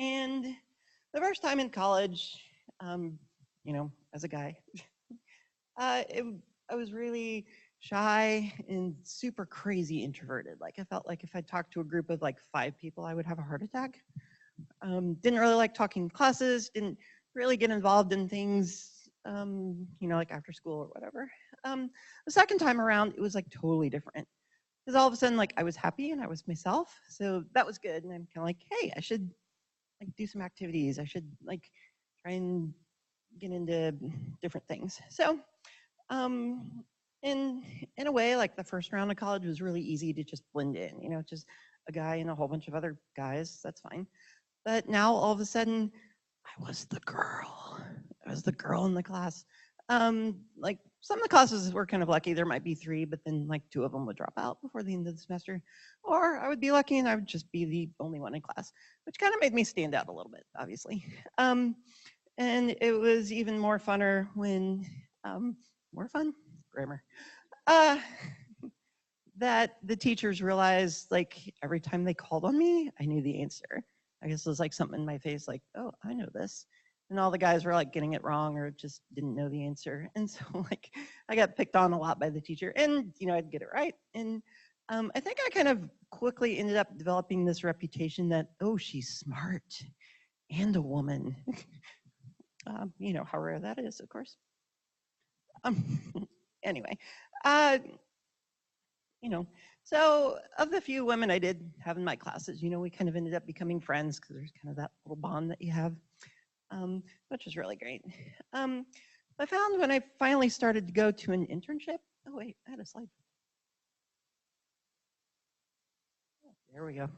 And the first time in college, as a guy, I was really shy and super crazy introverted. Like, I felt like if I talked to a group of like 5 people, I would have a heart attack. Didn't really like talking in classes, didn't really get involved in things, like after school or whatever. The second time around, it was like totally different. Because all of a sudden, like, I was happy and I was myself. So that was good. And I'm kind of like, hey, I should like do some activities. I should like try and get into different things. So in a way, like the first round of college was really easy to just blend in, just a guy and a whole bunch of other guys, that's fine. But now all of a sudden, I was the girl. I was the girl in the class. Like some of the classes were kind of lucky. There might be 3, but then like 2 of them would drop out before the end of the semester. Or I would be lucky and I would just be the only one in class, which kind of made me stand out a little bit, obviously. And it was even more funner when, more fun, grammar, that the teachers realized like every time they called on me, I knew the answer. I guess it was like something in my face like, oh, I know this. And all the guys were like getting it wrong or just didn't know the answer. And so like I got picked on a lot by the teacher and, you know, I'd get it right. And I think I kind of quickly ended up developing this reputation that, oh, she's smart and a woman. You know how rare that is, of course. Anyway, you know, so of the few women I did have in my classes, you know, we kind of ended up becoming friends because there's kind of that little bond that you have, which was really great. I found when I finally started to go to an internship, oh wait, I had a slide. There we go.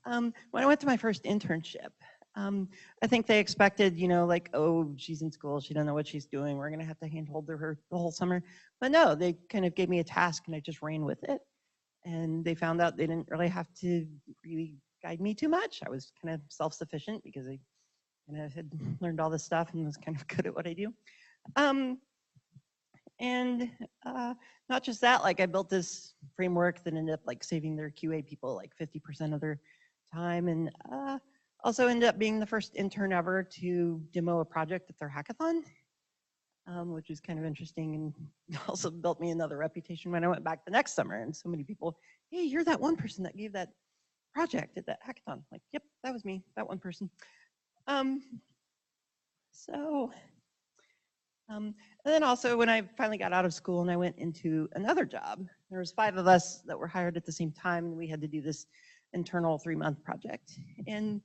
When I went to my first internship, I think they expected, you know, like, oh, she's in school, she doesn't know what she's doing, we're gonna have to handhold her the whole summer. But no, they kind of gave me a task and I just ran with it. And they found out they didn't really have to really guide me too much. I was kind of self-sufficient because I kind of had learned all this stuff and was kind of good at what I do. And not just that, like I built this framework that ended up like saving their QA people like 50% of their time, and also ended up being the first intern ever to demo a project at their hackathon, which was kind of interesting, and also built me another reputation when I went back the next summer. And so many people, hey, you're that one person that gave that project at that hackathon. Like, yep, that was me, that one person. And then also when I finally got out of school and I went into another job, there was 5 of us that were hired at the same time, and we had to do this internal 3-month project. And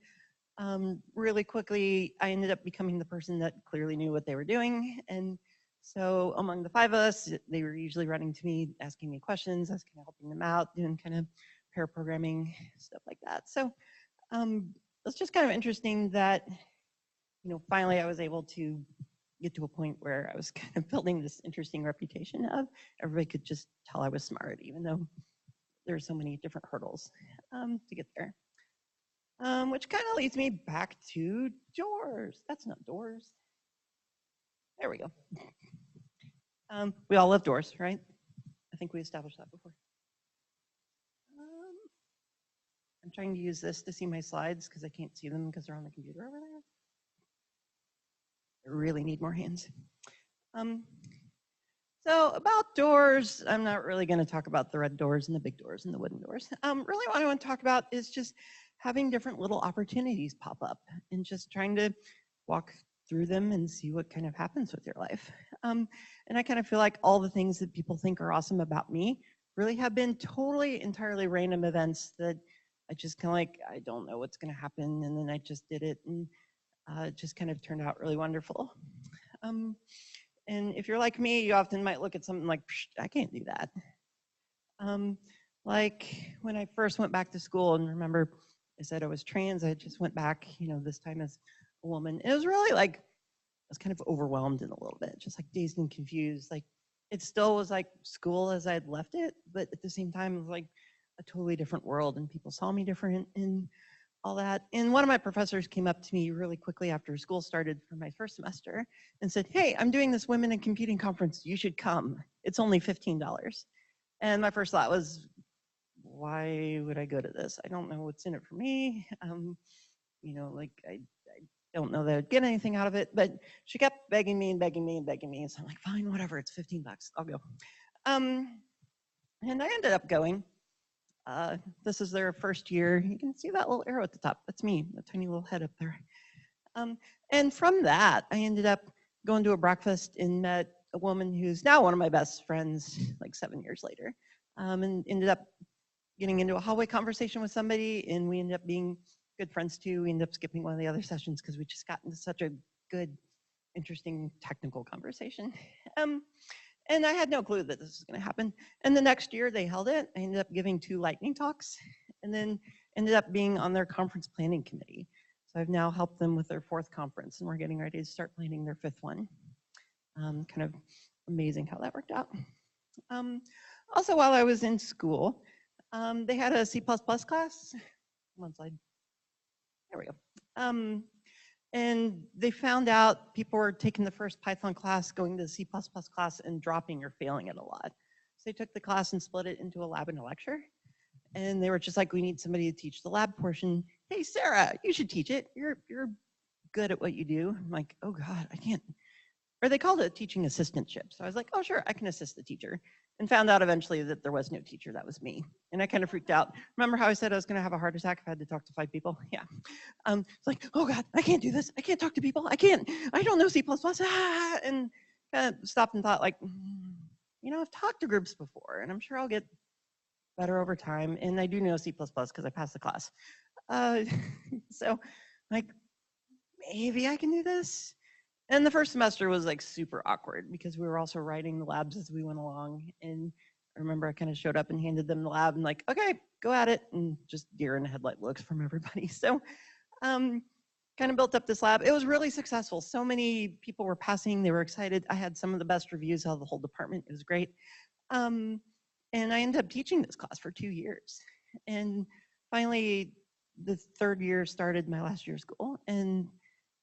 really quickly, I ended up becoming the person that clearly knew what they were doing. And so among the 5 of us, they were usually running to me, asking me questions, I was kind of helping them out, doing kind of pair programming, stuff like that. So it's just kind of interesting that, you know, finally I was able to get to a point where I was kind of building this interesting reputation of everybody could just tell I was smart, even though there are so many different hurdles to get there. Which kind of leads me back to doors. That's not doors. There we go. We all love doors, right? I think we established that before. I'm trying to use this to see my slides because I can't see them because they're on the computer over there. I really need more hands. So about doors, I'm not really going to talk about the red doors and the big doors and the wooden doors. Really what I want to talk about is just having different little opportunities pop up and just trying to walk through them and see what kind of happens with your life. And I kind of feel like all the things that people think are awesome about me really have been totally, entirely random events that I just kind of like, I don't know what's going to happen, and then I just did it, and it just kind of turned out really wonderful. And if you're like me, you often might look at something like, I can't do that. Like when I first went back to school, and remember I said I was trans, I just went back, you know, this time as a woman. It was really like, I was kind of overwhelmed in a little bit, just like dazed and confused. Like it still was like school as I had left it, but at the same time, it was like a totally different world, and people saw me different and all that. And one of my professors came up to me really quickly after school started for my first semester and said, hey, I'm doing this Women in Computing conference. You should come. It's only $15. And my first thought was, why would I go to this? I don't know what's in it for me. You know, like I don't know that I'd get anything out of it, but she kept begging me and begging me and begging me. And so I'm like, fine, whatever, it's $15, I'll go. And I ended up going. This is their first year. You can see that little arrow at the top. That's me, a tiny little head up there. And from that, I ended up going to a breakfast and met a woman who's now one of my best friends, like 7 years later, and ended up getting into a hallway conversation with somebody, and we ended up being good friends too. We ended up skipping one of the other sessions because we just got into such a good, interesting technical conversation. And I had no clue that this was going to happen. And the next year they held it. I ended up giving 2 lightning talks. And then ended up being on their conference planning committee. So I've now helped them with their 4th conference, and we're getting ready to start planning their 5th one. Kind of amazing how that worked out. Also, while I was in school, they had a C++ class. One slide. There we go. And they found out people were taking the first Python class, going to the C++ class, and dropping or failing it a lot. So they took the class and split it into a lab and a lecture. And they were just like, we need somebody to teach the lab portion. Hey, Sarah, you should teach it. You're good at what you do. I'm like, oh God, I can't. Or they called it a teaching assistantship. So I was like, oh, sure, I can assist the teacher. And found out eventually that there was no teacher, that was me. And I kind of freaked out. Remember how I said I was gonna have a heart attack if I had to talk to 5 people? Yeah. It's like, oh God, I can't do this. I can't talk to people. I don't know C++. And kind of stopped and thought like, you know, I've talked to groups before and I'm sure I'll get better over time. And I do know C++ because I passed the class. So like, maybe I can do this. And the first semester was like super awkward because we were also writing the labs as we went along. And I remember I kind of showed up and handed them the lab and like, okay, go at it. And just deer in the headlight looks from everybody. So kind of built up this lab. It was really successful. So many people were passing, they were excited. I had some of the best reviews out of the whole department. It was great. And I ended up teaching this class for 2 years. And finally, the 3rd year started my last year of school. And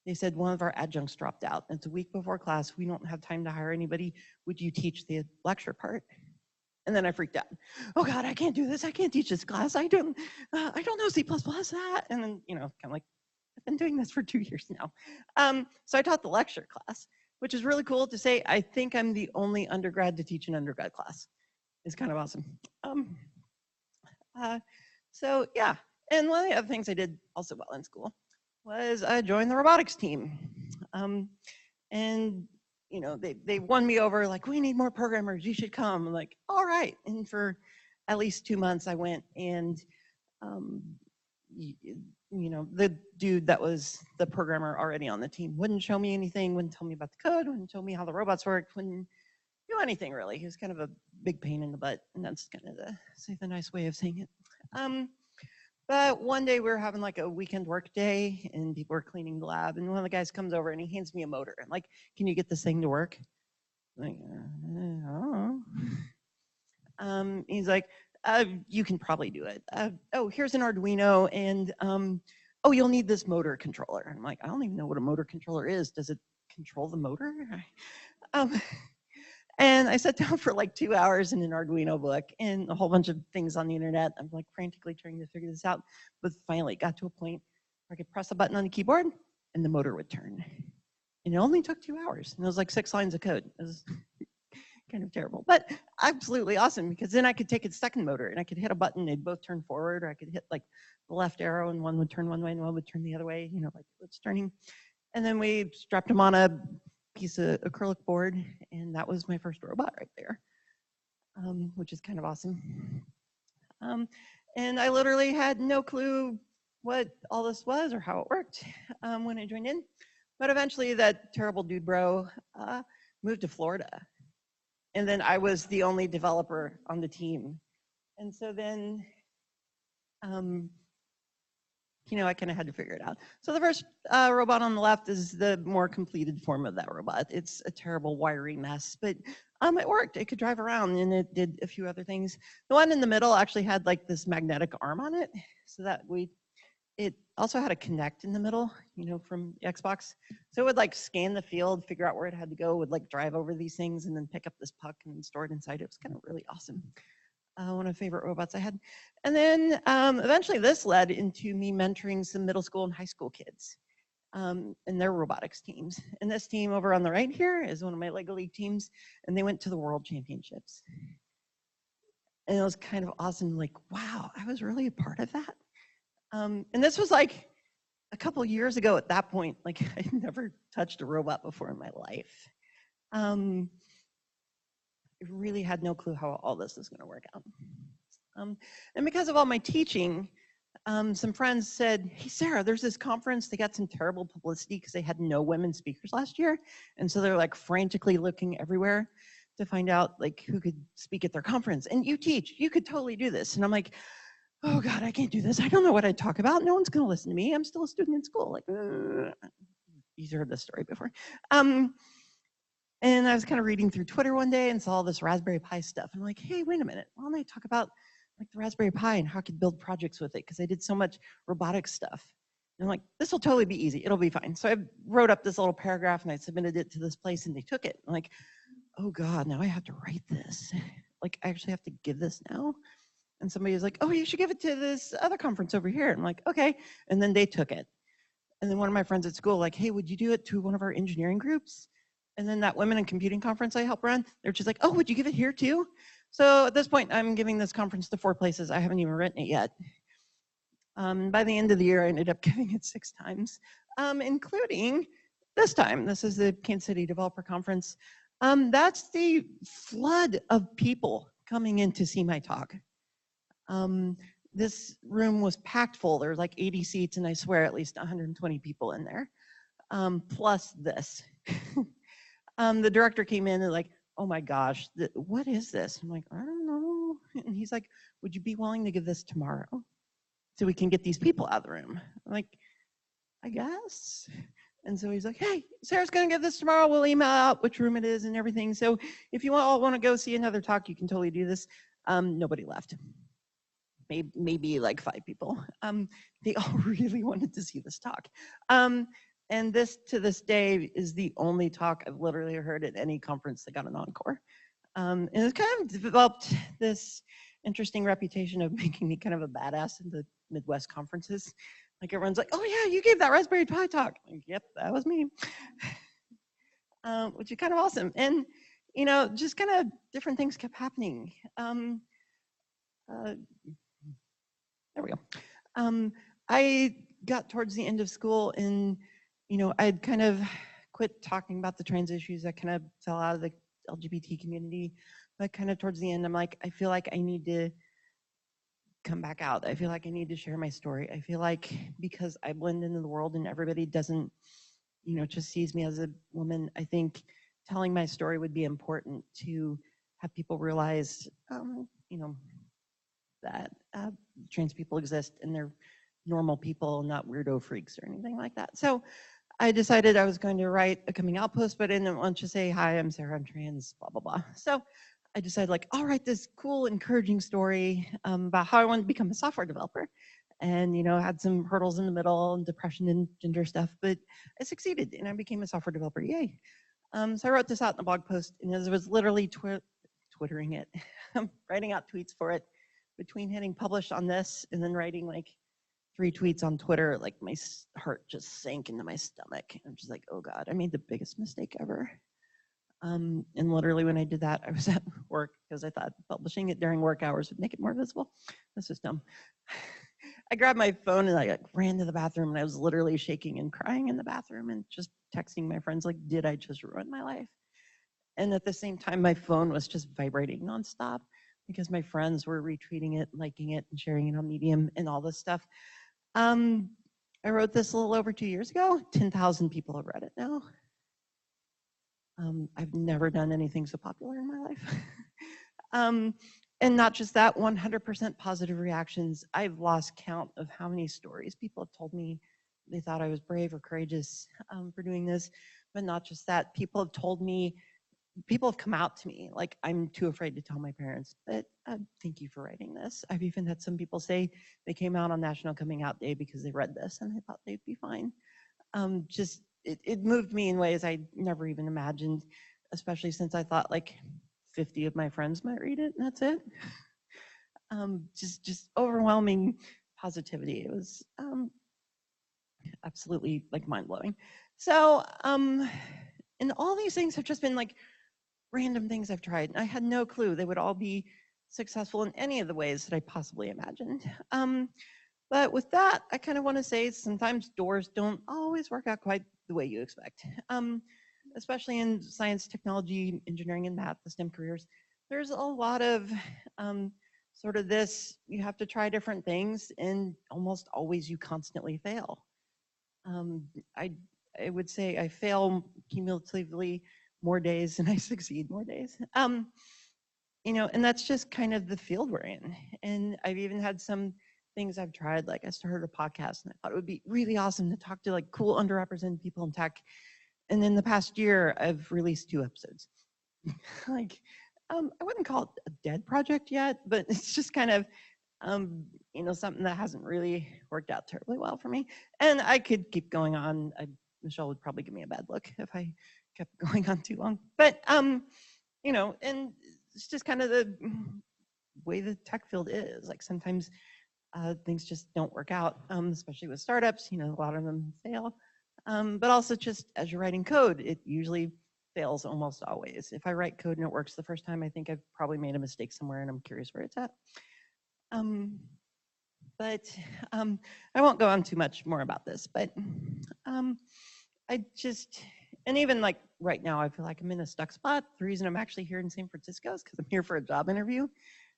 they said one of our adjuncts dropped out. It's a week before class. We don't have time to hire anybody. Would you teach the lecture part? And then I freaked out. Oh God, I can't do this. I can't teach this class. I don't know C++. And then, you know, kind of like, I've been doing this for 2 years now. So I taught the lecture class, which is really cool to say. I think I'm the only undergrad to teach an undergrad class. It's kind of awesome. So yeah, and one of the other things I did also well in school was I joined the robotics team. And you know, they won me over like, we need more programmers, you should come. I'm like, all right. And for at least 2 months I went and you know, the dude that was the programmer already on the team wouldn't show me anything, wouldn't tell me about the code, wouldn't tell me how the robots worked, wouldn't do anything really. He was kind of a big pain in the butt, and that's kind of the nice way of saying it. But one day we were having like a weekend work day and people were cleaning the lab, and one of the guys comes over and he hands me a motor. I'm like, can you get this thing to work? I'm like, oh. He's like, you can probably do it. Oh, here's an Arduino, and oh, you'll need this motor controller. I'm like, I don't even know what a motor controller is. Does it control the motor? And I sat down for like 2 hours in an Arduino book and a whole bunch of things on the internet. I'm like frantically trying to figure this out, but finally it got to a point where I could press a button on the keyboard and the motor would turn. And it only took 2 hours, and it was like 6 lines of code. It was kind of terrible, but absolutely awesome, because then I could take a second motor and I could hit a button, they'd both turn forward, or I could hit like the left arrow and one would turn one way and one would turn the other way, you know, like it's turning. And then we strapped them on a piece of acrylic board, and that was my first robot right there, which is kind of awesome. And I literally had no clue what all this was or how it worked when I joined in. But eventually that terrible dude bro moved to Florida. And then I was the only developer on the team. And so then, you know, I kind of had to figure it out. So the first robot on the left is the more completed form of that robot. It's a terrible wiry mess, but it worked. It could drive around, and it did a few other things. The one in the middle actually had like this magnetic arm on it, so that it also had a Kinect in the middle, you know, from Xbox. So it would like scan the field, figure out where it had to go, would like drive over these things and then pick up this puck and store it inside. It was kind of really awesome. One of the favorite robots I had. And then eventually this led into me mentoring some middle school and high school kids in their robotics teams. And this team over on the right here is one of my Lego League teams, and they went to the World Championships. And it was kind of awesome, like, wow, I was really a part of that. And this was like a couple years ago at that point. Like, I'd never touched a robot before in my life. I really had no clue how all this is going to work out. And because of all my teaching, some friends said, hey, Sarah, there's this conference. They got some terrible publicity because they had no women speakers last year. And so they're like frantically looking everywhere to find out like who could speak at their conference. And you teach, you could totally do this. And I'm like, oh God, I can't do this. I don't know what I'd talk about. No one's going to listen to me. I'm still a student in school. Like, you've heard this story before. And I was kind of reading through Twitter one day and saw all this Raspberry Pi stuff. I'm like, hey, wait a minute. Why don't I talk about like the Raspberry Pi and how I could build projects with it? Because I did so much robotics stuff. And I'm like, this will totally be easy. It'll be fine. So I wrote up this little paragraph and I submitted it to this place and they took it. I'm like, oh God, now I have to write this. Like, I actually have to give this now. And somebody was like, oh, you should give it to this other conference over here. I'm like, okay. And then they took it. And then one of my friends at school, like, hey, would you do it to one of our engineering groups? And then that Women in Computing conference I help run, they're just like, oh, would you give it here too? So at this point, I'm giving this conference to 4 places. I haven't even written it yet. By the end of the year, I ended up giving it 6 times, including this time. This is the Kansas City Developer Conference. That's the flood of people coming in to see my talk. This room was packed full. There were like 80 seats, and I swear at least 120 people in there, plus this. The director came in and like, oh my gosh, what is this? I'm like, I don't know. And he's like, would you be willing to give this tomorrow so we can get these people out of the room? I'm like, I guess. And so he's like, hey, Sarah's going to give this tomorrow. We'll email out which room it is and everything. So if you all want to go see another talk, you can totally do this. Nobody left. Maybe like 5 people. They all really wanted to see this talk. And this, to this day, is the only talk I've literally heard at any conference that got an encore. And it's kind of developed this interesting reputation of making me kind of a badass in the Midwest conferences. Like everyone's like, oh yeah, you gave that Raspberry Pi talk. Like, yep, that was me. Which is kind of awesome. And, you know, just kind of different things kept happening. There we go. I got towards the end of school and, you know, I'd kind of quit talking about the trans issues. I kind of fell out of the LGBT community. But kind of towards the end, I'm like, I feel like I need to come back out. I feel like I need to share my story. I feel like because I blend into the world and everybody doesn't, you know, just sees me as a woman, I think telling my story would be important to have people realize, you know, that trans people exist and they're normal people, not weirdo freaks or anything like that. So I decided I was going to write a coming out post, but I didn't want to say, hi, I'm Sarah, I'm trans, blah, blah, blah. So I decided like, I'll write this cool, encouraging story about how I wanted to become a software developer. And, you know, had some hurdles in the middle and depression and gender stuff, but I succeeded and I became a software developer, yay. So I wrote this out in a blog post and as I was literally twittering it, writing out tweets for it, between hitting publish on this and then writing like 3 tweets on Twitter, like my heart just sank into my stomach. I'm just like, oh God, I made the biggest mistake ever. And literally when I did that, I was at work because I thought publishing it during work hours would make it more visible. That's just dumb. I grabbed my phone and I like, ran to the bathroom and I was literally shaking and crying in the bathroom and just texting my friends like, did I just ruin my life? And at the same time, my phone was just vibrating nonstop because my friends were retweeting it, liking it, and sharing it on Medium and all this stuff. I wrote this a little over 2 years ago. 10,000 people have read it now. I've never done anything so popular in my life. And not just that, 100% positive reactions. I've lost count of how many stories people have told me they thought I was brave or courageous for doing this. But not just that, people have told me, people have come out to me, like I'm too afraid to tell my parents, but thank you for writing this. I've even had some people say they came out on National Coming Out Day because they read this and they thought they'd be fine. It moved me in ways I never even imagined, especially since I thought like 50 of my friends might read it and that's it. Just overwhelming positivity. It was absolutely like mind-blowing. So, and all these things have just been like random things I've tried. I had no clue they would all be successful in any of the ways that I possibly imagined. But with that, I kind of want to say sometimes doors don't always work out quite the way you expect. Especially in science, technology, engineering, and math, the STEM careers, there's a lot of sort of this, you have to try different things and almost always you constantly fail. I would say I fail cumulatively more days than I succeed more days. You know, and that's just kind of the field we're in. And I've even had some things I've tried. Like I started a podcast and I thought it would be really awesome to talk to like cool underrepresented people in tech. And in the past year, I've released 2 episodes. Like, I wouldn't call it a dead project yet, but it's just kind of, you know, something that hasn't really worked out terribly well for me. And I could keep going on. Michelle would probably give me a bad look if I kept going on too long. But, you know, and it's just kind of the way the tech field is. Like sometimes things just don't work out, especially with startups. You know, a lot of them fail. But also just as you're writing code, it usually fails almost always. If I write code and it works the first time, I think I've probably made a mistake somewhere and I'm curious where it's at. But I won't go on too much more about this, but I just, and even like right now, I feel like I'm in a stuck spot. The reason I'm actually here in San Francisco is because I'm here for a job interview.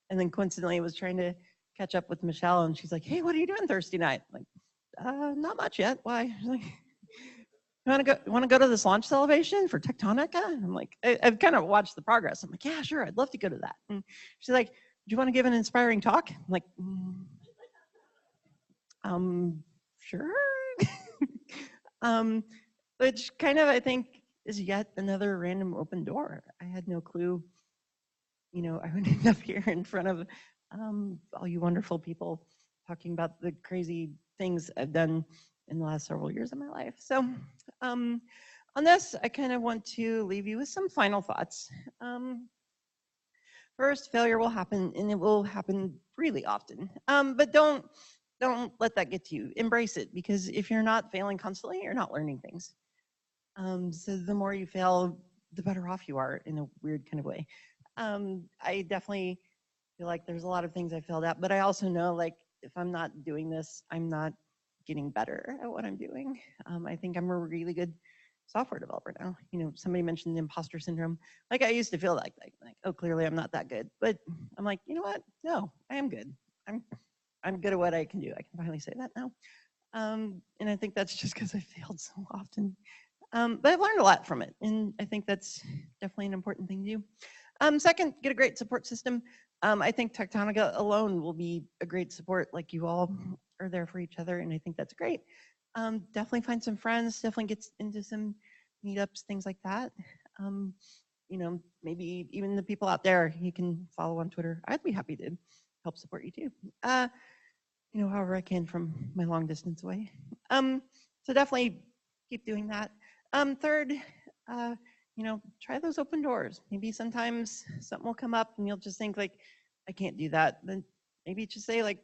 And then coincidentally, I was trying to catch up with Michelle and she's like, hey, what are you doing Thursday night? I'm like, not much yet. Why? She's like, you want to go to this launch celebration for Techtonica? And I'm like, I've kind of watched the progress. I'm like, yeah, sure, I'd love to go to that. And she's like, do you want to give an inspiring talk? I'm like, sure. Which kind of, I think, is yet another random open door. I had no clue, you know, I would end up here in front of all you wonderful people talking about the crazy things I've done in the last several years of my life. So on this, I kind of want to leave you with some final thoughts. First, failure will happen, and it will happen really often. But don't let that get to you. Embrace it, because if you're not failing constantly, you're not learning things. So the more you fail, the better off you are in a weird kind of way. I definitely feel like there's a lot of things I failed at, but I also know like if I'm not doing this, I'm not getting better at what I'm doing. I think I'm a really good software developer now. You know, somebody mentioned imposter syndrome. Like I used to feel like oh, clearly I'm not that good. But I'm like, you know what? No, I am good. I'm good at what I can do. I can finally say that now. And I think that's just because I failed so often. But I've learned a lot from it, and I think that's definitely an important thing to do. Second, get a great support system. I think Techtonica alone will be a great support, like you all are there for each other, and I think that's great. Definitely find some friends, definitely get into some meetups, things like that. You know, maybe even the people out there you can follow on Twitter. I'd be happy to help support you too. You know, however I can from my long distance away. So definitely keep doing that. Third, you know, try those open doors. Maybe sometimes something will come up and you'll just think like, I can't do that. Then maybe just say like,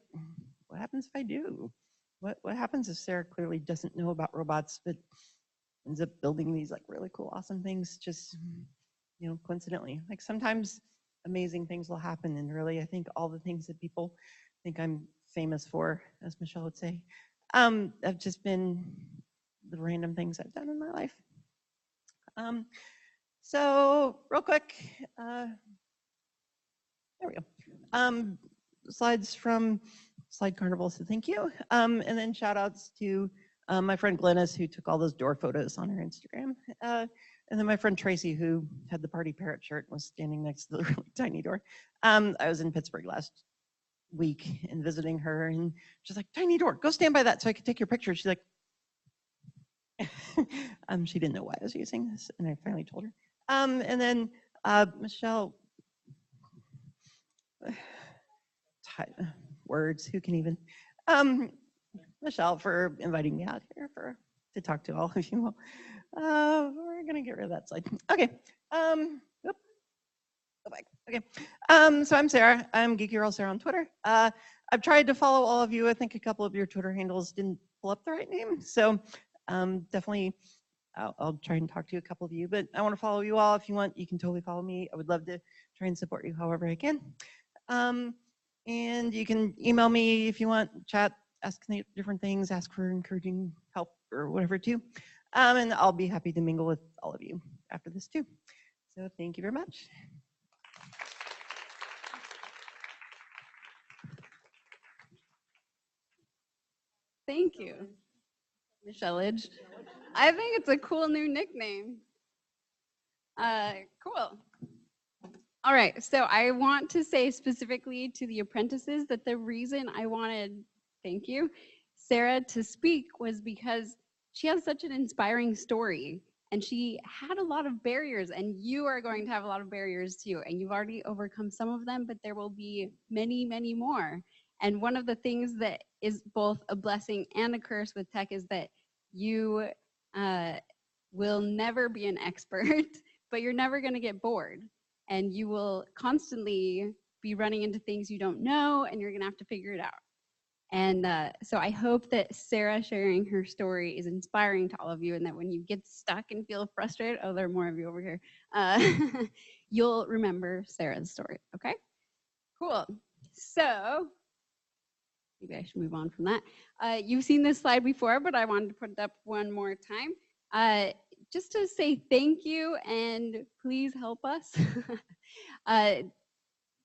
what happens if I do? What happens if Sarah clearly doesn't know about robots, but ends up building these like really cool, awesome things just, you know, coincidentally. Like sometimes amazing things will happen, and really I think all the things that people think I'm famous for, as Michelle would say, have just been the random things I've done in my life. So real quick, there we go. Slides from Slide Carnival, so thank you. And then shout outs to my friend Glennis, who took all those door photos on her Instagram. And then my friend Tracy, who had the party parrot shirt and was standing next to the really tiny door. I was in Pittsburgh last week and visiting her, and she's like, tiny door, go stand by that so I could take your picture. She's like, she didn't know why I was using this, and I finally told her. And then Michelle, words, who can even? Michelle, for inviting me out here to talk to all of you. We're gonna get rid of that slide. Okay. Go back. Okay. So I'm Sarah. I'm Geeky Girl Sarah on Twitter. I've tried to follow all of you. I think a couple of your Twitter handles didn't pull up the right name. So definitely, I'll try and talk to a couple of you. But I want to follow you all. If you want, you can totally follow me. I would love to try and support you however I can. And you can email me if you want, chat, ask different things, ask for encouraging help or whatever too. And I'll be happy to mingle with all of you after this too. So thank you very much. Thank you, Michelle-age. I think it's a cool new nickname. Cool. All right, so I want to say specifically to the apprentices that the reason I wanted thank you, Sarah, to speak was because she has such an inspiring story and she had a lot of barriers, and you are going to have a lot of barriers too. And you've already overcome some of them, but there will be many, many more. And one of the things that is both a blessing and a curse with tech is that you will never be an expert, but you're never going to get bored. And you will constantly be running into things you don't know, and you're going to have to figure it out. And so I hope that Sarah sharing her story is inspiring to all of you, and that when you get stuck and feel frustrated, oh, there are more of you over here, you'll remember Sarah's story, okay? Cool. So maybe I should move on from that. You've seen this slide before, but I wanted to put it up one more time. Just to say thank you and please help us.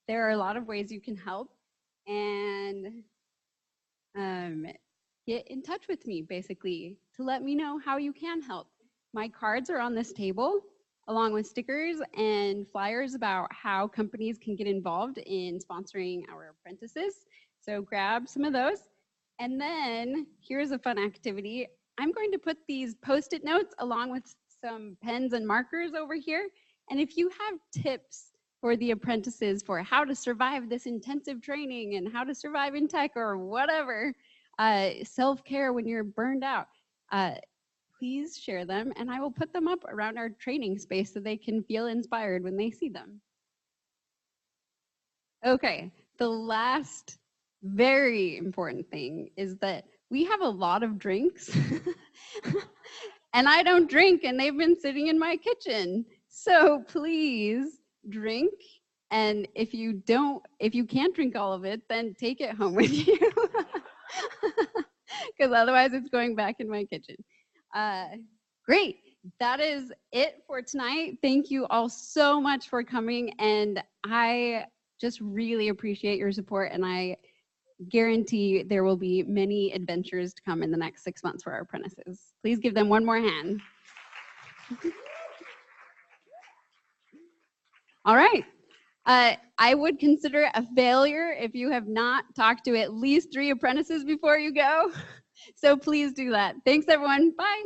There are a lot of ways you can help, and get in touch with me basically to let me know how you can help. My cards are on this table along with stickers and flyers about how companies can get involved in sponsoring our apprentices. So grab some of those. And then here's a fun activity. I'm going to put these Post-it notes along with some pens and markers over here. And if you have tips for the apprentices for how to survive this intensive training and how to survive in tech or whatever, self-care when you're burned out, please share them, and I will put them up around our training space so they can feel inspired when they see them. Okay, the last very important thing is that we have a lot of drinks and I don't drink, and they've been sitting in my kitchen. So please drink, and if you can't drink all of it, then take it home with you, because otherwise it's going back in my kitchen. Great, that is it for tonight. Thank you all so much for coming, and I just really appreciate your support, and I guarantee there will be many adventures to come in the next 6 months for our apprentices. Please give them one more hand. All right. I would consider it a failure if you have not talked to at least 3 apprentices before you go. So please do that. Thanks, everyone. Bye.